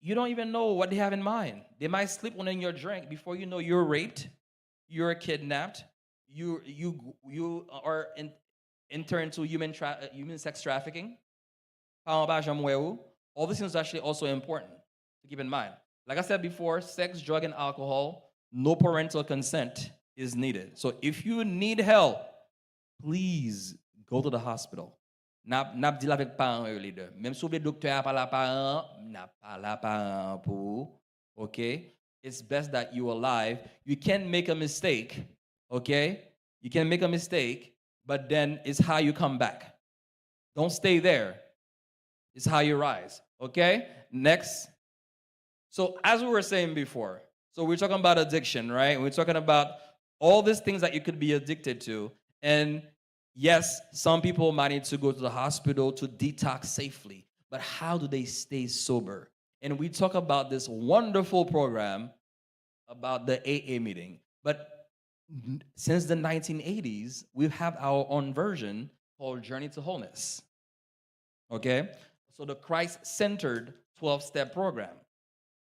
You don't even know what they have in mind. They might slip one in your drink. Before you know, you're raped. You're kidnapped. You are interned to human sex trafficking. All these things are actually also important to keep in mind. Like I said before, sex, drug, and alcohol, no parental consent is needed. So if you need help, please go to the hospital. N'a dit avec parents leader. Même si le docteur a pas la parent, n'a pas la parent pour. Okay? It's best that you're alive. You can make a mistake. Okay? You can make a mistake, but then it's how you come back. Don't stay there. It's how you rise. Okay? Next. So as we were saying before, so we're talking about addiction, right? We're talking about all these things that you could be addicted to. And yes, some people might need to go to the hospital to detox safely. But how do they stay sober? And we talk about this wonderful program about the AA meeting. But since the 1980s, we have our own version called Journey to Wholeness. Okay? So the Christ-centered 12-step program.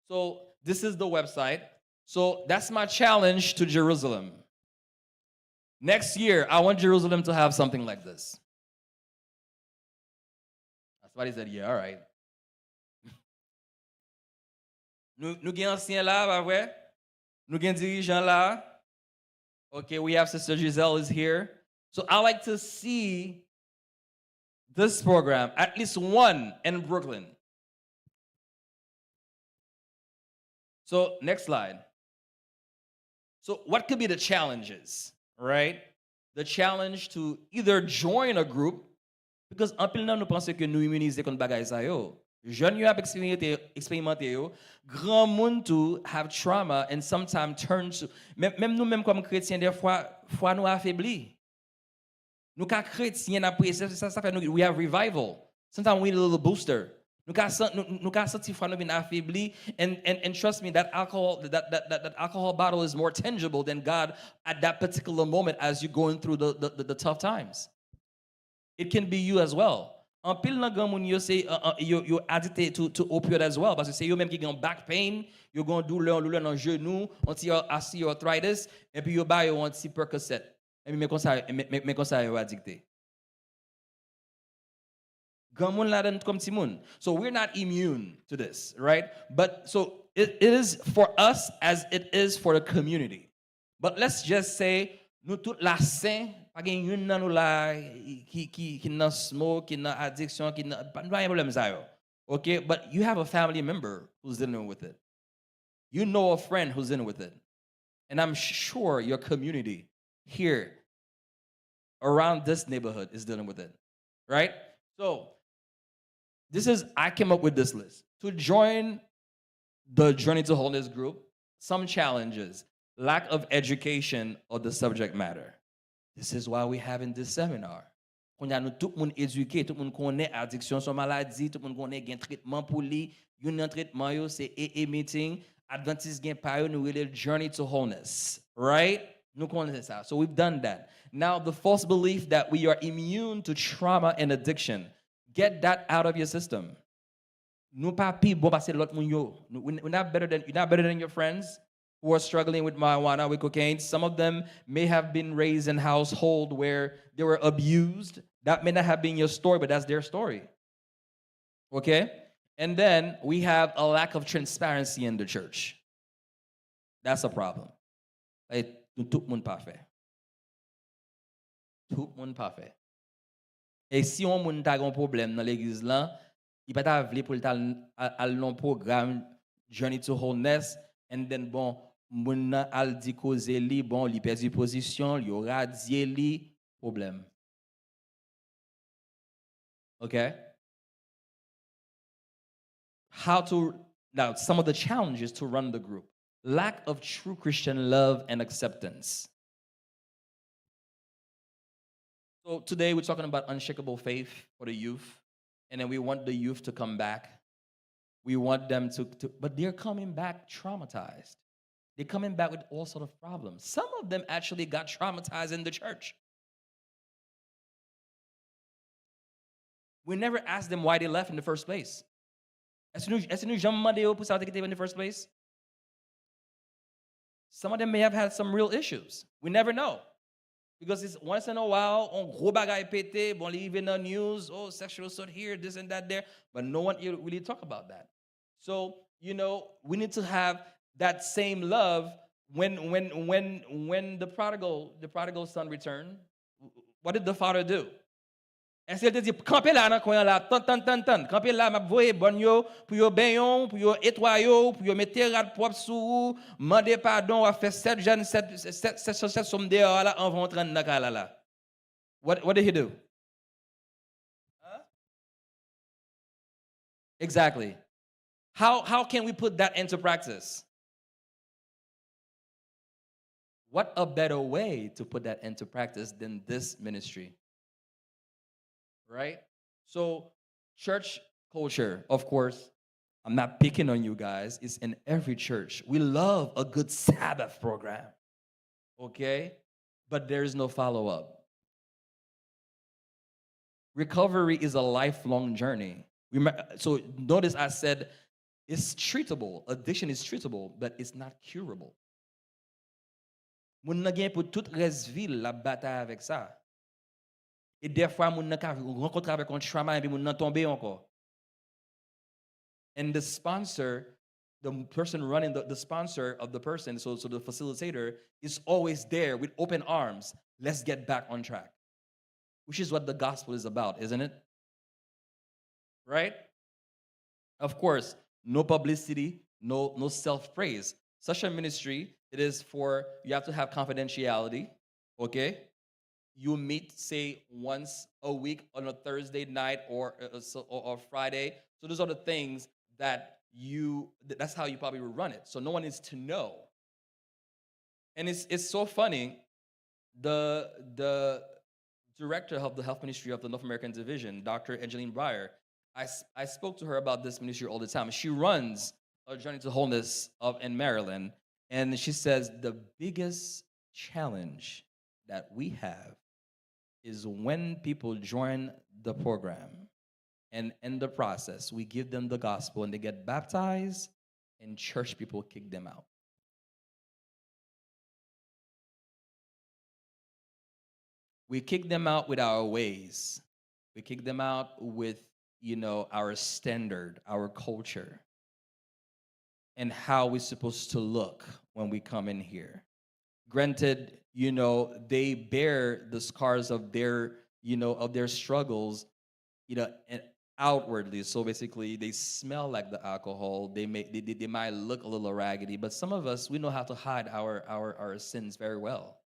So this is the website. So that's my challenge to Jerusalem. Next year, I want Jerusalem to have something like this. Somebody said, yeah, all right. Nous gen ancien là, pas vrai? Nous gen dirigeant là. Okay, we have Sister Giselle is here. So I like to see this program, at least one in Brooklyn. So next slide. So what could be the challenges? right? The challenge to either join a group, because en pile nan nous pensons que nous immuniser contre bagay sa yo. Jeune yo ap expérimenté yo, grand monde to have trauma and sometimes turn to, même nous même comme chrétiens des fois nous affaiblis. Nous ka chrétiens après ça fait nous we have revival. Sometimes we need a little booster. Nous ka senti fois nous bien affaiblis and trust me that alcohol bottle is more tangible than God at that particular moment as you're going through the tough times. It can be you as well. En pile nan grand moun yo say yo addicted to opioid as well parce que c'est yo même qui ont back pain, yo gon douleur dans genou, osteoarthritis et puis yo ba yo un petit Percocet. Et mais comme ça yo addicté. Grand moun la dan comme ti moun. So we're not immune to this, right? But so it is for us as it is for the community. But let's just say nous toute la saint pas gen yon nan nou la qui nan smoke, qui nan addiction, qui nan pas un problème ça yo. Okay, but you have a family member who's dealing with it. You know a friend who's dealing with it. And I'm sure your community here around this neighborhood is dealing with it. Right? So, I came up with this list. To join the Journey to Wholeness group, some challenges, lack of education of the subject matter. This is why we're having this seminar. Quand nous tout le monde éduqué, tout le monde connaît addiction, son maladie, tout le monde connaît un traitement pour lui, un traitement yo c'est AA meeting, Adventiste gen pa yo nous relè Journey to Wholeness, right? Nous connaissons ça. So we've done that. Now the false belief that we are immune to trauma and addiction, get that out of your system. Nous pas pi bon parce que l'autre moun yo. You're not better than your friends who are struggling with marijuana, with cocaine. Some of them may have been raised in household where they were abused. That may not have been your story, but that's their story. Okay? And then we have a lack of transparency in the church. That's a problem. Tout moun pa fait. Tout moun pa fait. Et si on moun ta gon problème dans l'église là, il pas ta vle pour al non programme Journey to Wholeness and then bon moun nan al di cause li bon li perdu position, li radie li problème. Okay? Now some of the challenges to run the group. Lack of true Christian love and acceptance. So today we're talking about unshakable faith for the youth, and then we want the youth to come back. We want them but they're coming back traumatized. They're coming back with all sorts of problems. Some of them actually got traumatized in the church. We never asked them why they left in the first place. Est-ce que nous jamais demandé pour ça in the first place? Some of them may have had some real issues. We never know. Because it's once in a while, on gros bagay pété, bon, leave in the news, oh, sexual assault here, this and that there, but no one really talk about that. So, we need to have that same love when the prodigal son returned. What did the father do? Est-ce qu'il te dit, campez là dans coin là, tan, campez là, m'a voye bon yo, pour yo bayon, pour yo étoyo, pour yo mettre rad propre sous, mandez pardon, a fait 7 jeunes 7 somme dehors là en vont rentrer dans kala là. What did he do? Huh? Exactly. How can we put that into practice? What a better way to put that into practice than this ministry? Right? So, church culture, of course, I'm not picking on you guys. It's in every church. We love a good Sabbath program. Okay? But there is no follow-up. Recovery is a lifelong journey. So, notice I said it's treatable. Addiction is treatable, but it's not curable. Moun nan gen pou tout resville la bataille avec ça. Et des fois, moun nan ka rencontre avec un trauma et puis moun nan tombe encore. And the sponsor, the person running the sponsor of the person, so the facilitator, is always there with open arms. Let's get back on track. Which is what the gospel is about, isn't it? Right? Of course, no publicity, no self-praise. Such a ministry, you have to have confidentiality. Okay? You meet, say, once a week on a Thursday night or Friday. So those are the things that that's how you probably would run it. So no one needs to know. And it's so funny. The director of the health ministry of the North American division, Dr. Angeline Breyer, I spoke to her about this ministry all the time. She runs a Journey to Wholeness in Maryland, and she says the biggest challenge that we have is when people join the program, and in the process, we give them the gospel and they get baptized, and church people kick them out. We kick them out with our ways. We kick them out with, our standard, our culture, and how we're supposed to look when we come in here. Granted, they bear the scars of their struggles, and outwardly. So basically, they smell like the alcohol. They might look a little raggedy, but some of us, we know how to hide our sins very well.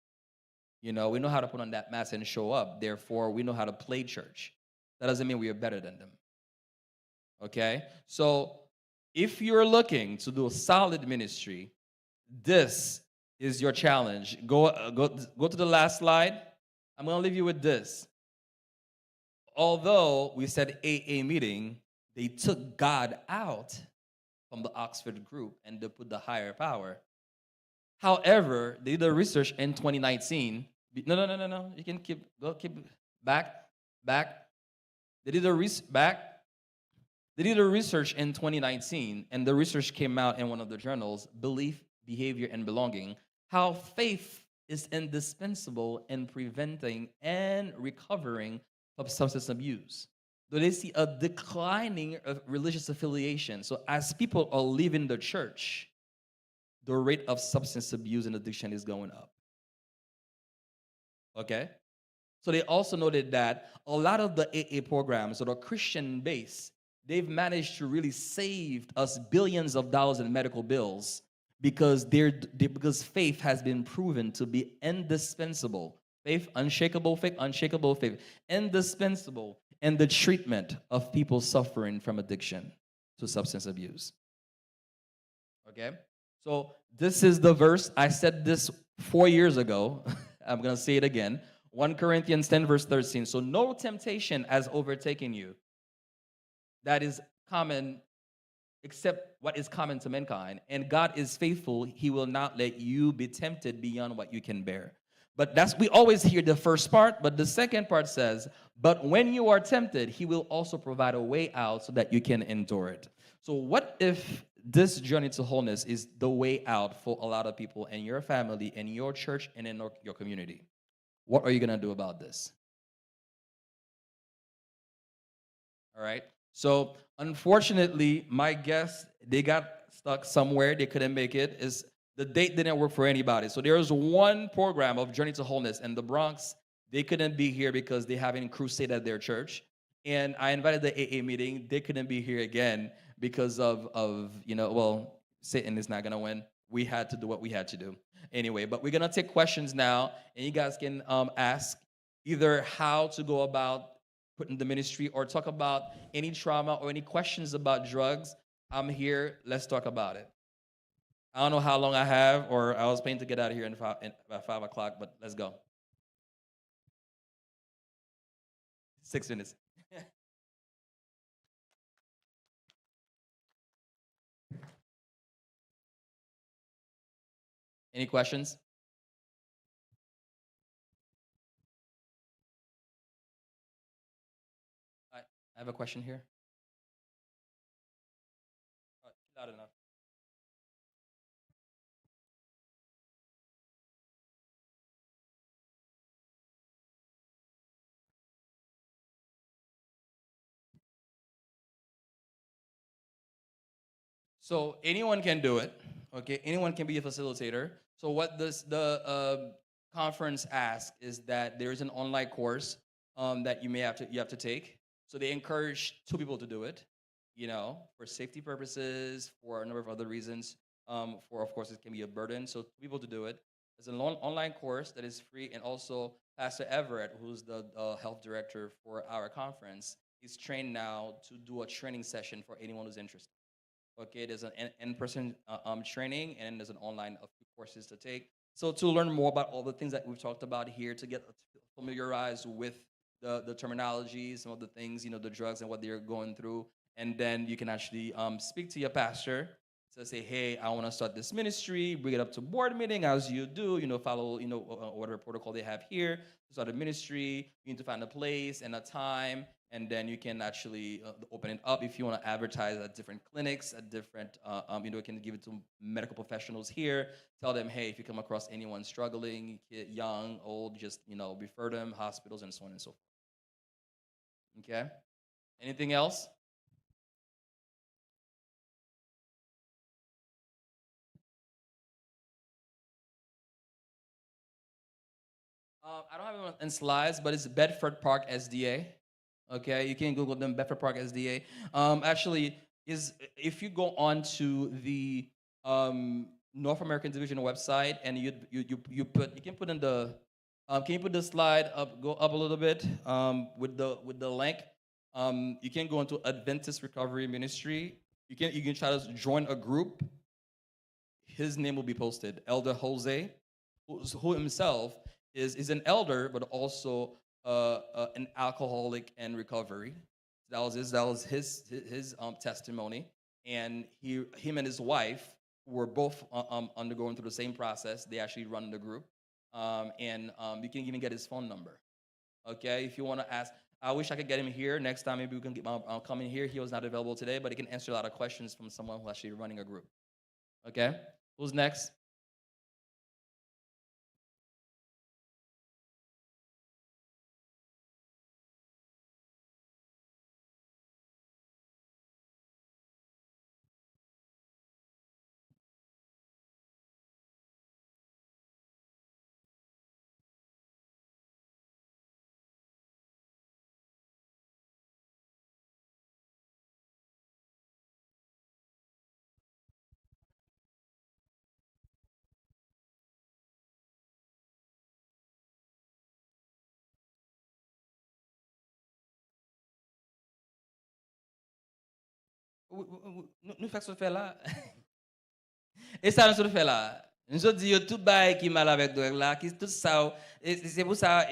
We know how to put on that mask and show up. Therefore, we know how to play church. That doesn't mean we are better than them. Okay? So, if you're looking to do a solid ministry, this is your challenge. Go to the last slide. I'm going to leave you with this. Although we said AA meeting, they took God out from the Oxford group and they put the higher power. However, they did a research in 2019. No. You can keep back. They did a research in 2019, and the research came out in one of the journals, Belief, Behavior, and Belonging, how faith is indispensable in preventing and recovering of substance abuse. So they see a declining of religious affiliation. So as people are leaving the church, the rate of substance abuse and addiction is going up. Okay? So they also noted that a lot of the AA programs that are Christian-based, they've managed to really save us billions of dollars in medical bills because faith has been proven to be indispensable. Faith, unshakable faith, indispensable in the treatment of people suffering from addiction to substance abuse. Okay? So this is the verse. I said this 4 years ago. I'm going to say it again. 1 Corinthians 10, verse 13. So no temptation has overtaken you that is common except what is common to mankind. And God is faithful. He will not let you be tempted beyond what you can bear. But we always hear the first part, but the second part says, but when you are tempted, he will also provide a way out so that you can endure it. So what if this journey to wholeness is the way out for a lot of people in your family, in your church, and in your community? What are you going to do about this? All right. So unfortunately, my guests, they got stuck somewhere. They couldn't make it. The date didn't work for anybody. So there was one program of Journey to Wholeness in the Bronx. They couldn't be here because they having crusade at their church. And I invited the AA meeting. They couldn't be here again because of Satan is not going to win. We had to do what we had to do. Anyway, but we're going to take questions now. And you guys can ask either how to go about putting the ministry or talk about any trauma or any questions about drugs. I'm here. Let's talk about it. I don't know how long I have, or I was planning to get out of here about 5 o'clock, but let's go. 6 minutes. Any questions? I have a question here. Loud enough. So anyone can do it, okay? Anyone can be a facilitator. So what the conference asks is that there is an online course that you have to take. So they encourage 2 people to do it, for safety purposes, for a number of other reasons. Of course, it can be a burden. So 2 people to do it. There's an online course that is free, and also Pastor Everett, who's the health director for our conference, is trained now to do a training session for anyone who's interested. Okay, there's an in-person training, and there's an online a few courses to take. So to learn more about all the things that we've talked about here, to get familiarized with the terminology, some of the things, the drugs and what they're going through, and then you can actually speak to your pastor to say, hey, I want to start this ministry, bring it up to board meeting as you do, follow, whatever protocol they have here to start a ministry. You need to find a place and a time, and then you can actually open it up if you want to advertise at different clinics, at different, you can give it to medical professionals here. Tell them, hey, if you come across anyone struggling, young, old, just, refer them, hospitals, and so on and so forth. Okay? Anything else? I don't have it in slides, but it's Bedford Park SDA. Okay, you can Google them, Bedford Park SDA. Actually, if you go on to the North American Division website, and you can put in the can you put the slide up, go up a little bit with the link. You can go into Adventist Recovery Ministry. You can try to join a group. His name will be posted, Elder Jose, who himself is an elder, but also an alcoholic in recovery. That was his testimony, and him and his wife were both undergoing through the same process. They actually run the group, and you can even get his phone number. Okay, if you want to ask, I wish I could get him here next time. Maybe we can get come in here. He was not available today, but he can answer a lot of questions from someone who actually running a group. Okay, who's next? Nous faisons ce fait là. Et ça nous fait là. Nous avons dit tout bail qui mal avec drogue là, qui tout ça. Et c'est pour ça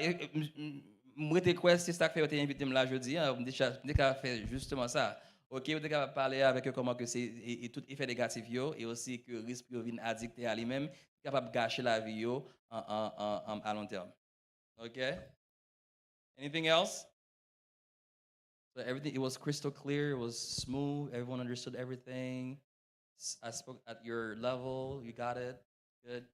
moi te quoi c'est ça que fait invité là jeudi, on dit faire justement ça. OK, on est capable parler avec eux comment que c'est et tout effet négatif yo, et aussi que risque de venir addicté à lui-même, capable gâcher la vie yo à long terme. OK? Anything else? So everything, it was crystal clear, it was smooth, everyone understood everything. I spoke at your level, you got it. Good.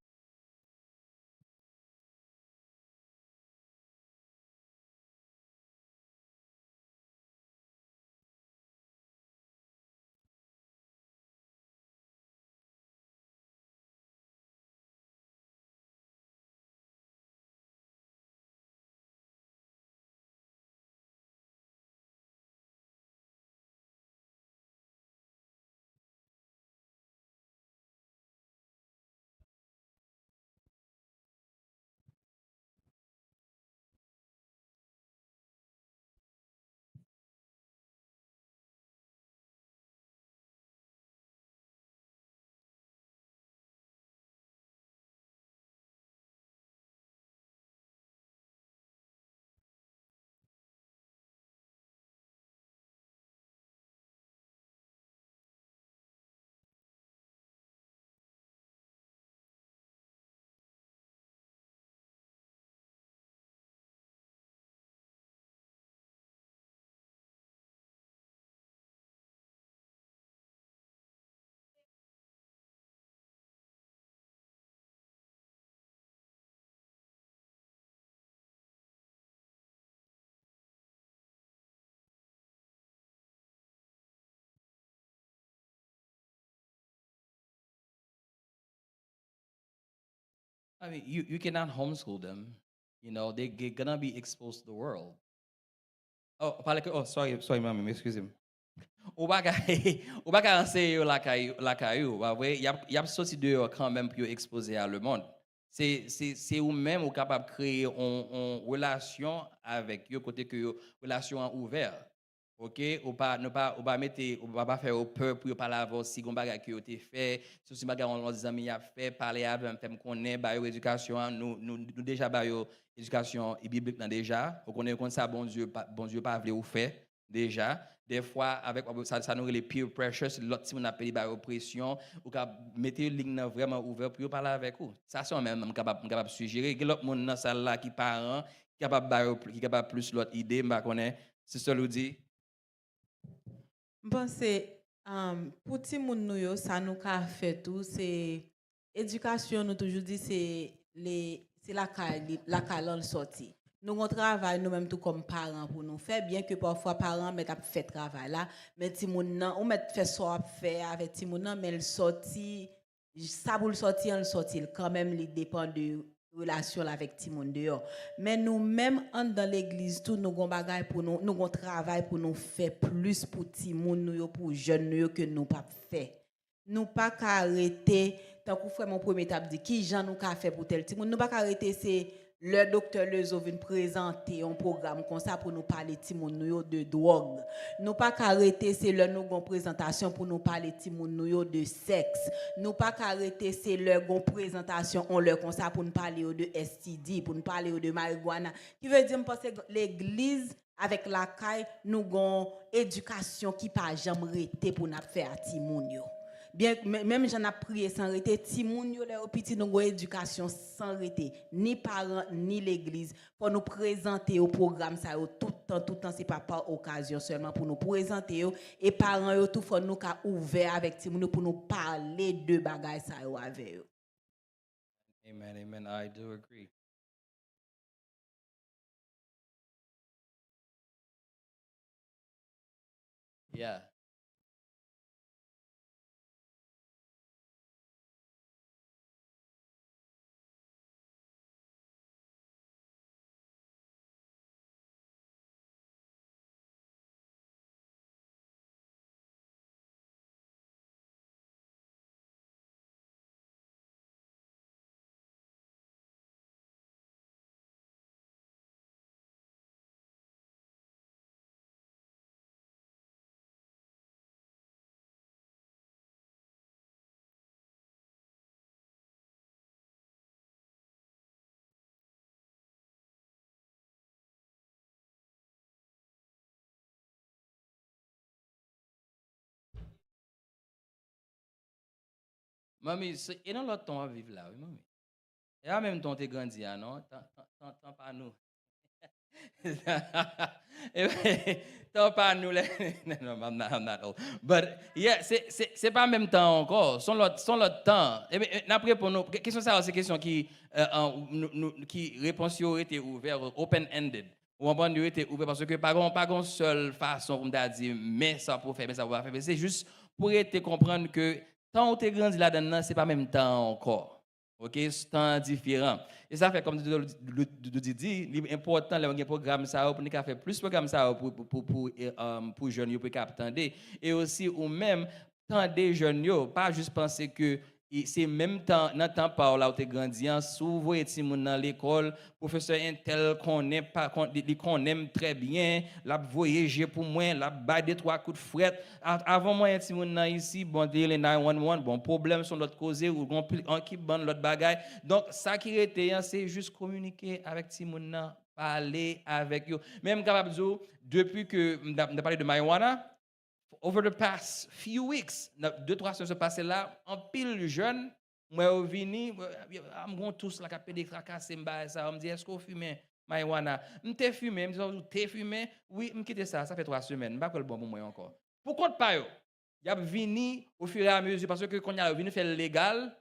I mean, you cannot homeschool them. They're gonna be exposed to the world. Oh, sorry, mami, excuse me. Ou baka, ou baka enseigner la caillou, ouais, y a sorti dehors quand même pour exposer à le monde. c'est ou-même ou capable de créer une relation avec eux, côté que yo, relation ouverte. OK, ou pas mettre ou pas faire au peur pour parler avant si gon bagage que tu fait, si c'est bagage on des amis a fait parler avec faire connaît ba yo éducation nous déjà ba yo éducation biblique déjà, on connaît comme ça bon Dieu pas veut ou fait déjà. Des fois avec ça nous les peer pressure, c'est l'autre si on appelle ba oppression ou ka mettre ligne vraiment ouvert pour parler avec vous. Ça c'est même capable suggérer que l'autre monde dans salle là qui parent qui capable plus l'autre idée m'a connaît, c'est ça le dit. Pense pour ti moun nou yo ça nous ka fait tout c'est éducation nous toujours dit c'est la calon sorti. Nous on travaille nous même tout comme parents pour nous faire bien que parfois parents mettent fait travail là mais ti moun nan on met fait ça faire avec ti moun nan mais le sorti ça pour le sortir quand même il dépend de relation avec ti moun dehors mais nous même dans l'église tout nous gon bagay pour nous gon travail pour nous faire plus pour ti moun nous yo pour jeunes nous yo que nous pas fait nous pas arrêter tant qu'on fait mon premier étape dit qui Jean nous ka fait pour tel ti moun nous pas arrêter c'est le docteur Lezo vient présenter un programme comme ça pour nous parler ti moun nou yo de drogue. Nous pas arrêter c'est le nous gon présentation pour nous parler ti moun nou yo de sexe. Nous pas arrêter c'est le gon présentation on le comme ça pour nous parler de STD, pour nous parler de marijuana. Qui veut dire parce que l'église avec la caille nous gon éducation qui pas jamais rete pour nous faire ti moun yo. Bien même j'en ai prié sans arrêter ti moun yo les petit nous éducation sans arrêter ni parents ni l'église pour nous présenter au programme ça tout le temps c'est pas par occasion seulement pour nous présenter et parents yo tout faut nous ca ouvert avec ti moun pour nous parler de bagaille ça avec eux. Amen, I do agree. Yeah. Mamie, et dans l'autre temps à vivre là, oui, mamie. Et en même temps, tu es grandi, non? Tant pas nous. Tant pas nous. No, I'm not old. But, yeah, c'est pas en même temps encore. Son l'autre temps. Et bien, après, pour nous, question ça, c'est question qui réponse était ouverte, open-ended. Ou on était ouvert parce que pas une seule façon pour me dire, mais ça pour faire, mais ça pour faire. C'est juste pour te comprendre que tant que tu es grandi là-dedans, ce n'est pas même temps encore. OK, c'est temps différent. Et ça fait comme dit, il est important le programme ça pour nous faire plus de programme ça pour jeunes pour capter et aussi ou même tant des jeunes pas juste penser que c'est même temps dans temps par là où tu grandi souvent ti moun dans l'école professeur intel connaît pas il connaît très bien l'a voyager pour moi l'a ba deux trois coups de fret avant moi ti moun nan ici bon les 911 bon problème sont l'autre cause ou on qui ban l'autre bagaille donc ça qui était c'est juste communiquer avec ti moun nan parler avec eux même capable depuis que on parlé de marijuana. Over the past few weeks, 2-3 semaines se passées là, en pile jeune, moi au vini, I'm going tous la capé des fracasser ça, on me dit est-ce qu'on fume marijuana? M'te fumé, me dit t'es fumé? Oui, me quitter ça fait 3 semaines, pas le bon pour moi encore. Pour compte pas yo, y a vini au fur et à mesure parce que quand y a vini faire légal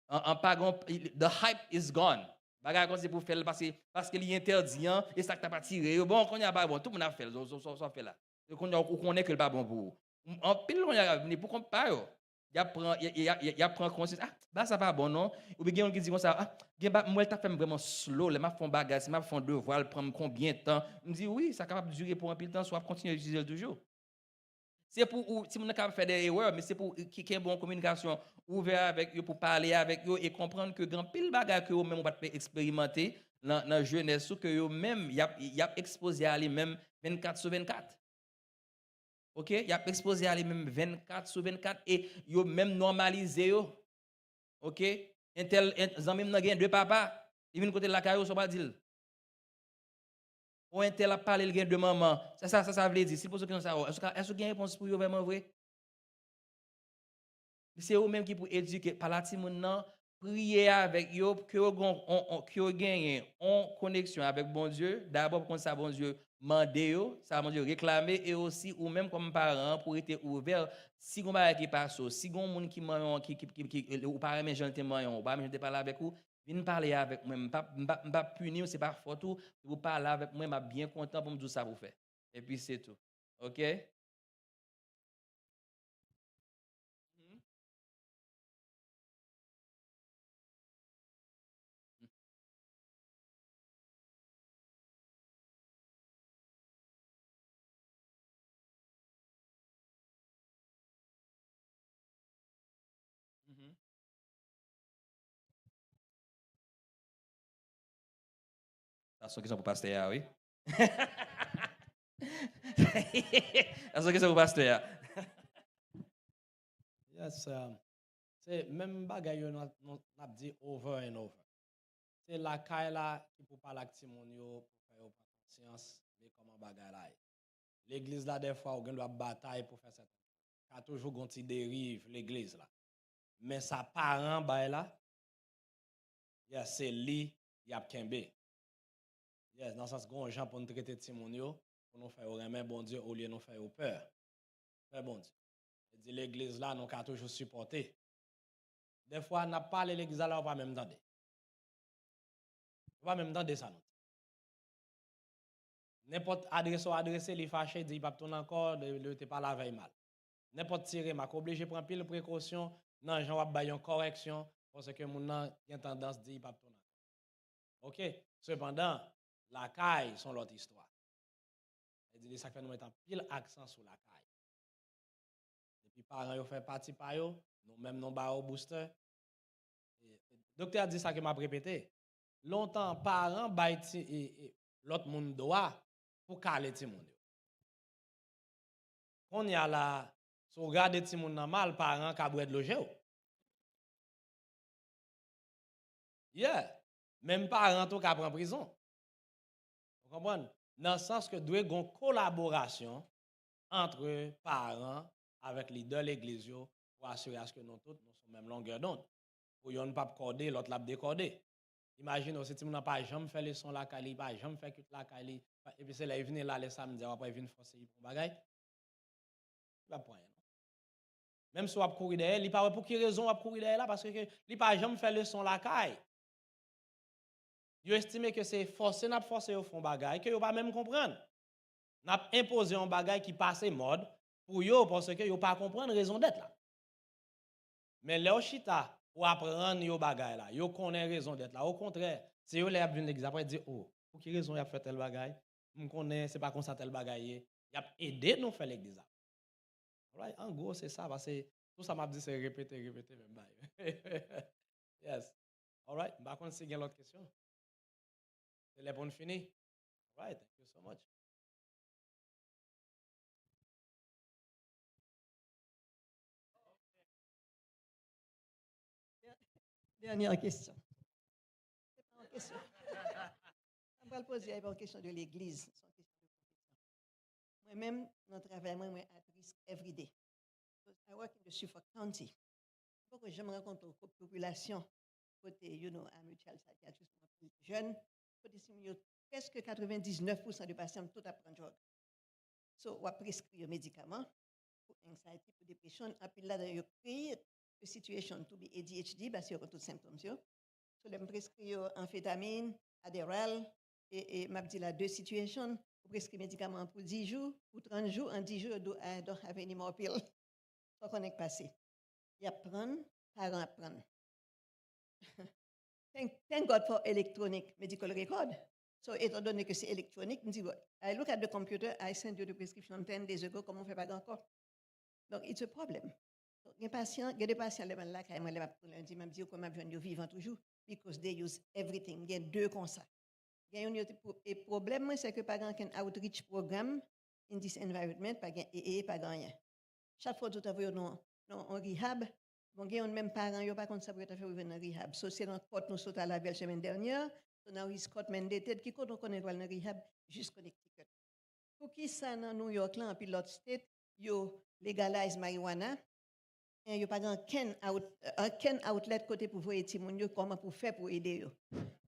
en pagan the hype is gone. Bagay comme c'est pour faire parce qu'il est interdit et ça que t'as pas tiré. Bon, quand y a pas bon, tout le monde a fait ça fait là. On connaît que le pas bon pour en pile on y a venir pour qu'on pas yo y a prend conscience bah ça pas bon non ou bien on qui dit comme ça moi t'a fait vraiment slow les m'a font bagage m'a font devoir prendre combien de temps me dit oui ça capable de durer pour un pile de temps soit continuer d'utiliser toujours C'est pour si on capable faire des erreurs, mais c'est pour qui ait une bonne communication ouverte avec eux pour parler avec eux et comprendre que grand pile bagage que eux même on va expérimenter dans la jeunesse que eux même y a exposé à lui même 24 sur 24. OK, y a exposé à lui même 24 sur 24 et yo même normalisé yo. OK, un tel zami nan gen deux papa, il vient côté la caillou so pas dire. Ou un tel a parlé le gen de maman. Ça veut dire si pose question ça est-ce qu'il y a une réponse pour yo vraiment vrai? C'est eux même qui pour éduquer par la timoun nan, prier avec yo que yo gagne en connexion avec bon Dieu. D'abord pour ça bon Dieu mandé yo, ça bon Dieu réclamer et aussi ou même comme parent pour être ouvert si gon ba qui passe, si gon moun qui mayon qui ou pas aimer janté mayon, ou pas aimer parler avec ou, viens parler avec moi, pas punir, c'est pas faute ou vous parler avec moi, m'a bien content pour me dire ça vous faire. Et puis c'est tout. OK? Mhm. Ça c'est une question pour pasteur, oui. Ça c'est une question pour pasteur. Yes, c'est même bagay yo n'a dit over and over. C'est la caille là qui pour parler avec Timon yo pour faire prendre conscience de comment bagay là. L'église là des fois on doit bataille pour faire ça. A toujours gonti dérive l'église là. Mais sa parent bay là, yes, c'est lui y a kembe. Yes, dans le sens gon gens pour nous traiter Timon yo, pour nous faire remettre bon Dieu au lieu de nous faire peur. Très bon Dieu. Dit l'église là nous a toujours supporté. Des fois n'a pas l'église là on pas même entendre. On va même entendre ça nous. N'importe adresse li fâché dit pas ton encore de te pas la veille mal. N'importe tirer m'a obligé prendre pile précaution non j'en va bailler correction parce que mon nan a tendance dit pas ton encore. OK, cependant la caille sont l'autre histoire. Il dit ça fait nous mettre pile accent sur la caille. Depuis parents yo fait partie pa yo, nous même non ba au booster. Docteur a dit ça que m'a répété. Longtemps parents bay l'autre monde doit pour caler ti moun yo. On y a là so regarder ti moun nan mal parents ka bred loger ou. Yeah, même parents tout ka prend prison. Vous comprenez? Dans le sens que doit gon collaboration entre parents avec leader de l'église pour assurer à ce que nous tous nous sommes même longueur d'onde. Pour yon pas accorder l'autre l'a décorder. Imagine si tu n'as pas jamais fait leçon la cali, pas jamais fait que la cali et puis c'est là il venir là le samedi après il vient forcer pour bagay. Pas point. Même si on a courir derrière, il pas pour quelle raison on a courir derrière là parce que il pas jamais fait leçon la caille. Yo estime que c'est forcé n'a forcer au fond bagay que yo pas même comprendre. N'a imposé un bagay qui passe mode pour yo parce que yo pas comprendre raison d'être là. Mais là chita pour apprendre yo bagay là, yo connaît raison d'être là. Au contraire, si yo lève une l'église après dire oh, pour quelle raison y a fait tel bagay? On connaît c'est pas comme ça tel bagay. Y a aidé nous faire l'église. Right? En gros, c'est ça parce que tout ça m'a dit c'est répéter même bail. Yes. All right, par contre si il y a l'autre question. C'est les bonnes finies. All right, thank you so much. Dernière question. C'est pas une question. On va le poser une question de l'église. Moi-même, dans le travail, moi, je suis at risk every day. I work in the Suffolk County. Donc, je me rencontre aux populations, côté, à Mutual Psychiatrist, jeune, côté, presque 99% des patients tout apprennent drogue. So, on prescrit médicaments pour anxiety, pour dépression, et puis là, on crée une situation to be ADHD, parce qu'il y a tous les symptômes. So, on prescrit amphétamine, Adderall, et m'a dit là, deux situations, on prescrit médicaments pour 10 jours, pour 30 jours, en 10 jours, I don't have any more pills. Ça qu'on est passé. Il apprend, parents apprennent. Thank God for electronic medical record. So, étant donné que c'est électronique, je dis, I look at the computer, I send you the prescription 10 days ago, comment on fait pas encore? Donc, it's a problem. Donc, il y a des patients qui là, quand même, lundi, même dire comment ils vivent toujours, because they use everything. Il y a deux comme ça. Il y a un problème, c'est que pas un outreach programme in this environment, pas rien. Chaque fois que tu as vu en rehab, bon, il y a même parents, ils pas contre ça pour faire en rehab. So, c'est dans court nous saute à la veille semaine dernière. So now he's court mandated qui compte on connaît dans rehab juste Connecticut. Pour qui ça dans New York là en puis l'autre state, yo legalize marijuana et yo pas aucun outlet côté pour voir ti moun yo comment pour faire pour aider yo.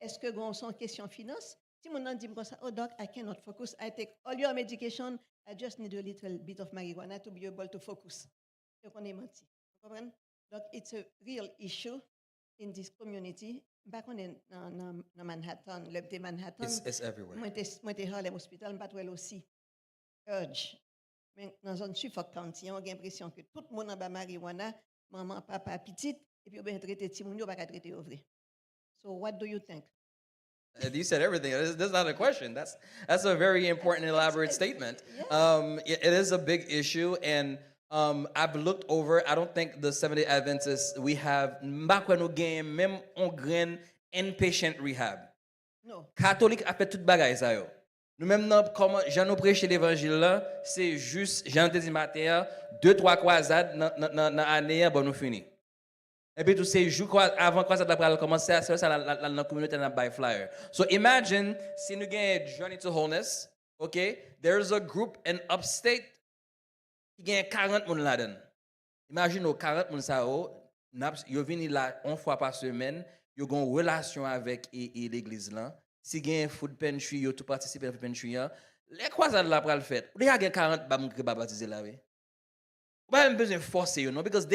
Est-ce que gon son question finance? Si mon nan dit comme ça, oh doc, I cannot focus. I take all your medication. I just need a little bit of marijuana to be able to focus. Yo connais menti. Vous comprenez? Donc it's a real issue in this community. Back on in Manhattan, le Manhattan. It's everywhere. Moi te Harlem Hospital, m'pas toi aussi. Urge. Mais dans zone Suffolk County, on a l'impression que tout le monde a marijuana, maman, papa, petite, et puis on va traiter ti moun yo pas traiter au vrai. So what do you think? You said everything. That's not a question. That's a very important, elaborate statement. Yeah. It is a big issue, and I've looked over. I don't think the Seventh-day Adventists we have back when we game même on grain inpatient rehab. No. Catholique a fait toute bagaille ça yo. Nous même comment Jean nous prêcher l'évangile là, c'est juste Jean te dit matin 2-3 croisades dans année bon nous fini. Et puis tous ces jours avant croisade la pral commencer à faire ça dans la communauté dans by flyer. So imagine si nous gagne Journey to Wholeness, okay? There's a group in upstate qui gagne 40 moun là-dedans. Imagine 40 moun ça yo vini là une fois par semaine, yo gon relation avec l'église là. Si gagne food pantry, yo tout participer à food pantry, les croisades la pral fait. Ou gagne 40 ba moun ki ba baptiser là oui. On va même besoin de forcer, you know, because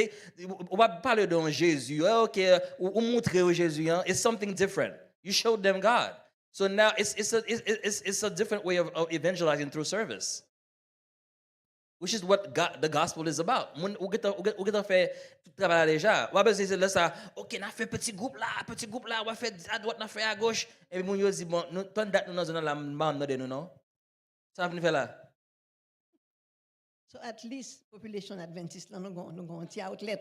on va parler de Jésus, okay, ou montrer Jésus, it's something different. You showed them God. So now it's a different way of evangelizing through service, which is what the gospel is about. On get fait tout travail déjà. On va besoin de ça, ok, on a fait petit groupe là, on va faire à droite, on a fait à gauche, et puis on dit bon, nous tant date nous dans la bande de nous non. Ça va faire là. So at least population Adventist, outlet,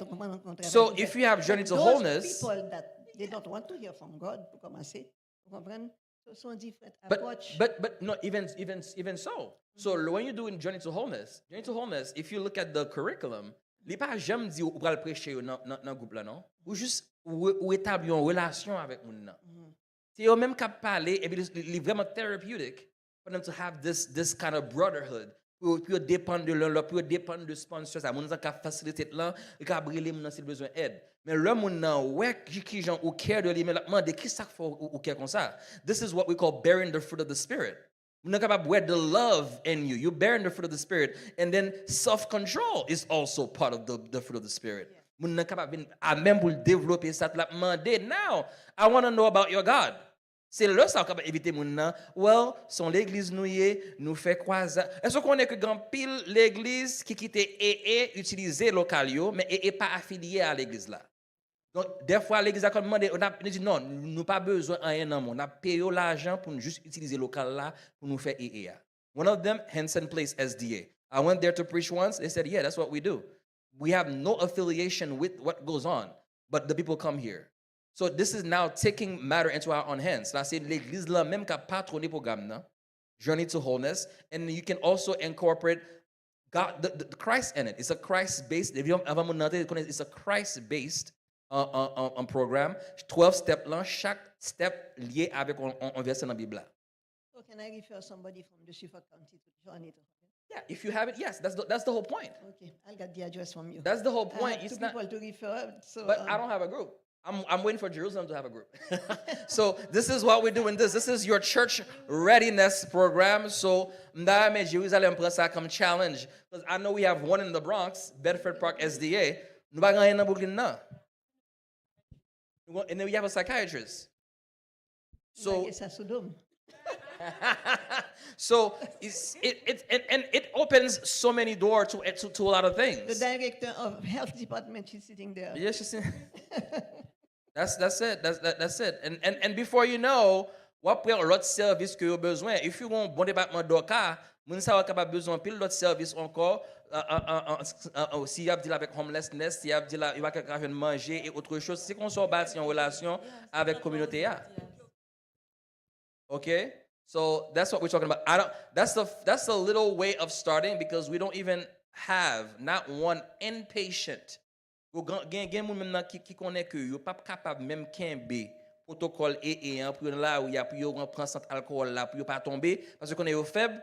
so if you have Journey to Wholeness, people that they don't want to hear from God, so different approach. But no, even so. So when you're doing Journey to Wholeness, if you look at the curriculum, les pas jamais dit ou pral prêcher dans groupe là non, ou juste ou établir une relation avec moun nan. C'est eux même cap parler et puis c'est vraiment therapeutic for them to have this kind of brotherhood. Pour dépendre de l'un, pour dépendre de sponsors, ça, mon ka faciliter là, et ka briller mon s'il besoin d'aide. Mais le moun nan ouais qui gens ou care de lui mais demander qui ça faut ou care comme ça. This is what we call bearing the fruit of the spirit. Moun capable where the love in you. You bearing the fruit of the spirit, and then self-control is also part of the fruit of the spirit. Moun nan capable même pour développer ça la demander. Now, I want to know about your God. C'est là ça capable éviter moun nan. Well, son l'église nous fait croisade. Est-ce qu'on est que grand pile l'église qui quitte utiliser local yo mais pas affilié à l'église là. Donc des fois l'église a demandé on a dit non, nous pas besoin rien non, on a payé l'argent pour nous juste utiliser local là pour nous faire EA. One of them Henson Place SDA. I went there to preach once. They said, "Yeah, that's what we do. We have no affiliation with what goes on, but the people come here." So this is now taking matter into our own hands. Là, c'est l'église là même qui a patronné programme là, Journey to Wholeness, and you can also incorporate God, the Christ in it. It's a Christ-based. It's a Christ-based program. 12 steps là, chaque step lié avec un verset dans la Bible. So can I refer somebody from the Suffolk County to join it? Yeah, if you have it, yes, that's the whole point. Okay, I'll get the address from you. That's the whole point. I have two people to refer. So, but I don't have a group. I'm waiting for Jerusalem to have a group. So this is what we're doing. This is your church readiness program. So Ndame Jerusalem prend ça comme challenge. Because I know we have one in the Bronx, Bedford Park SDA. Nous pas gagner dans Brooklyn now. And then we have a psychiatrist. So so it opens so many doors to a lot of things. The director of health department is sitting there. Yes, she's sitting. That's it. That's it. And before you know, what prend l'autre service que vous besoin. If you want bon département d'oka, moun sa capable besoin pile l'autre service encore. si y a dit avec homelessness, si y a dit là, il va quelqu'un venir manger et autre chose, c'est qu'on soit bâti en relation avec la communauté. Okay? So that's what we're talking about. That's a little way of starting because we don't even have not one inpatient. Gen moun maintenant qui connaît que yo pas capable même kembe protocole et pour là où il y a pour yo prendre cet alcool là pour yo pas tomber parce qu'on est au faible.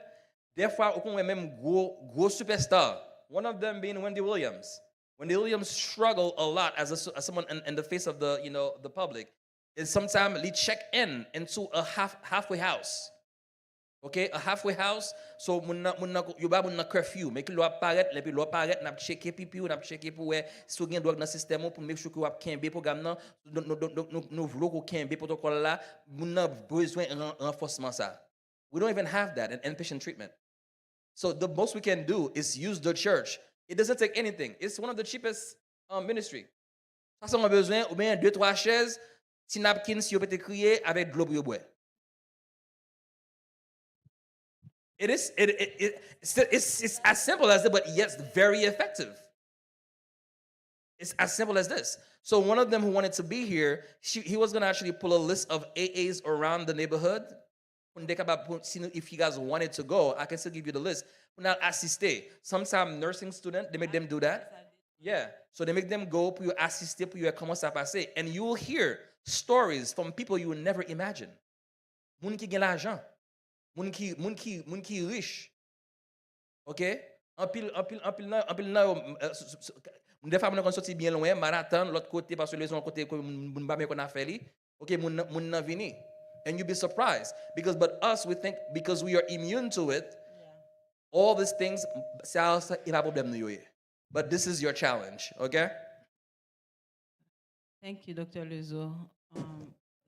Des fois on même gros superstar. One of them being Wendy Williams. Wendy Williams struggled a lot as someone in the face of the public. And sometimes they check into a halfway house. Okay, a halfway house. So you ba moun curfew, make lo apparaître, et puis lo apparaître, n'a checker pipi ou n'a checker pour si vous gen drogue dans système pour make sure que vous kembe programme nan, nous vlo ko kembe protocole là, moun nan besoin renforcement ça. We don't even have that in inpatient treatment. So the most we can do is use the church. It doesn't take anything. It's one of the cheapest ministry. Ça on a besoin ou bien 2-3 chaises, ti napkins si vous peut crier avec de l'eau pour yo boire. It's as simple as that, but yes, very effective. It's as simple as this. So one of them who wanted to be here, he was going to actually pull a list of AAs around the neighborhood. If you guys wanted to go, I can still give you the list. Now, assiste. Sometimes nursing students, they make them do that. Yeah. So they make them go, pour assister, pour comment ça passe. And you will hear stories from people you would never imagine. Moun ki gen l'argent. Moun ki riche. OK? En pile nan des fois on sorti bien loin, marathon l'autre côté parce que les autres côté moun ba mais qu'on a fait li. OK, moun nan vini. And you'll be surprised but us we think because we are immune to it. All these things ça il a problème nou yo. But this is your challenge, okay? Thank you, Dr. Lezo.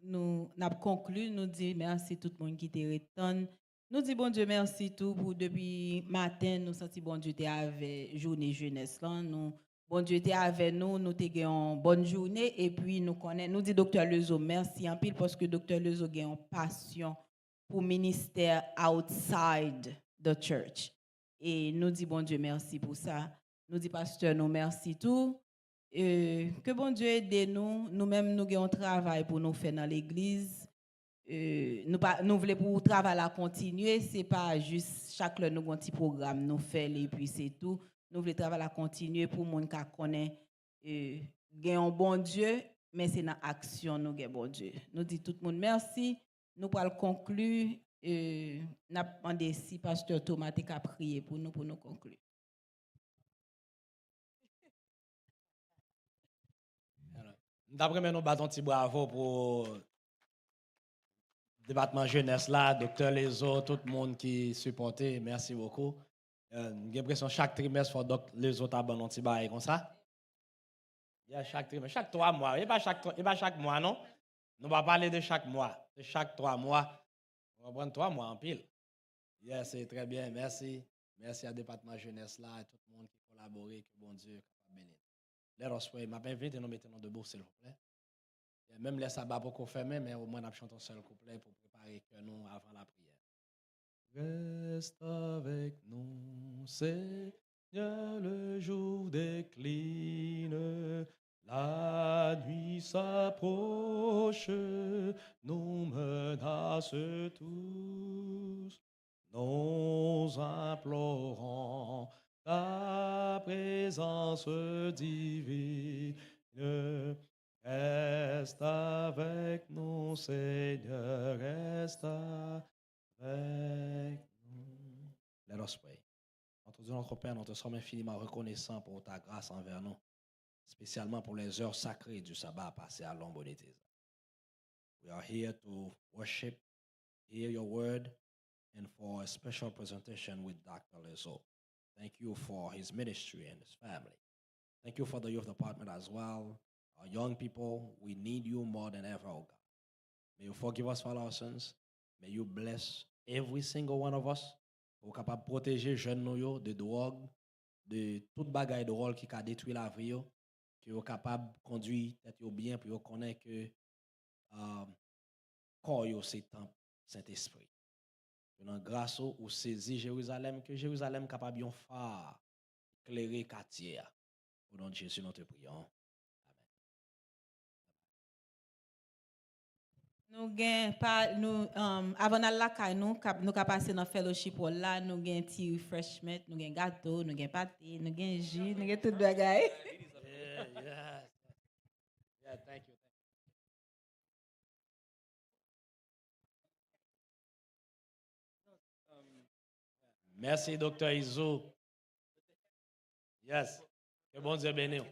Nous n'avons conclu, nous dit merci tout le monde qui te retonne. Nous dit bon Dieu merci tout pour depuis matin nous senti bon Dieu avec journée jeunesse là nous bon Dieu avec nous te gagnons bonne journée et puis nous dit docteur Lezo merci en pile parce que docteur Lezo a une passion pour ministère outside the church et nous dit bon Dieu merci pour ça. Nous dit pasteur nous merci tout. Que bon Dieu aide nous-mêmes nous avons un travail pour nous faire dans l'église. Nous voulons pour travail à continuer, c'est pas juste chaque nous avons un petit programme nous faire et puis c'est tout. Nous voulons travailler à continuer pour monde qui connaît un bon Dieu, mais c'est dans action nous gagne bon Dieu. Nous dit tout le monde merci. Nous pour conclure n'a demandé si pasteur Thomas a prié pour nous conclure. D'après nous battons un petit bravo pour le département jeunesse là, docteur Lezo, tout le monde qui supportait, merci beaucoup. J'ai l'impression chaque trimestre faut docteur Lezo t'a bon un petit bail comme ça. Il y a chaque trimestre, chaque 3 mois, et pas chaque mois non. Nous va parler de chaque mois, de chaque 3 mois. On va prendre 3 mois en pile. Yes, c'est très bien, merci. Merci à département jeunesse là, et tout le monde qui collabore, que bon Dieu bénisse. Let us pray. M'a invité nous mettons debout s'il vous plaît. Et même les sabbats pour qu'on ferme mais au moins on chante un seul couplet pour préparer que nous avant la prière. Reste avec nous, Seigneur, le jour décline, la nuit s'approche, nous menace tous, nous implorons ta présence divine. Reste avec nous, Seigneur, reste avec nous. Let us pray. Notre Dieu, notre Père, nous te sommes infiniment reconnaissants pour ta grâce envers nous, spécialement pour les heures sacrées du sabbat passées à l'ombre de tes ailes. We are here to worship, hear your word, and for a special presentation with Dr. Lezo. Thank you for his ministry and his family. Thank you for the youth department as well. Our young people, we need you more than ever, oh God. May you forgive us for our sins. May you bless every single one of us pour capable protéger jeunes nous de drogue, de toute bagaille de rôle qui a détruit la vie, que vous capable conduire tête bien pour connaître que corps c'est temple Saint-Esprit. Dans grâce ou saisi Jérusalem que Jérusalem capable yon phare éclairer quartier. Au nom de Jésus, nous te prions. Nous gain pas nous avant d'aller la caille nous ka passer dans fellowship là nous gain petit refreshment nous gain gâteau nous gain pâté nous gain jus nous gain tout bagaille. Yeah, thank you. Merci, Docteur Izo. Yes. Que bon Dieu bénisse.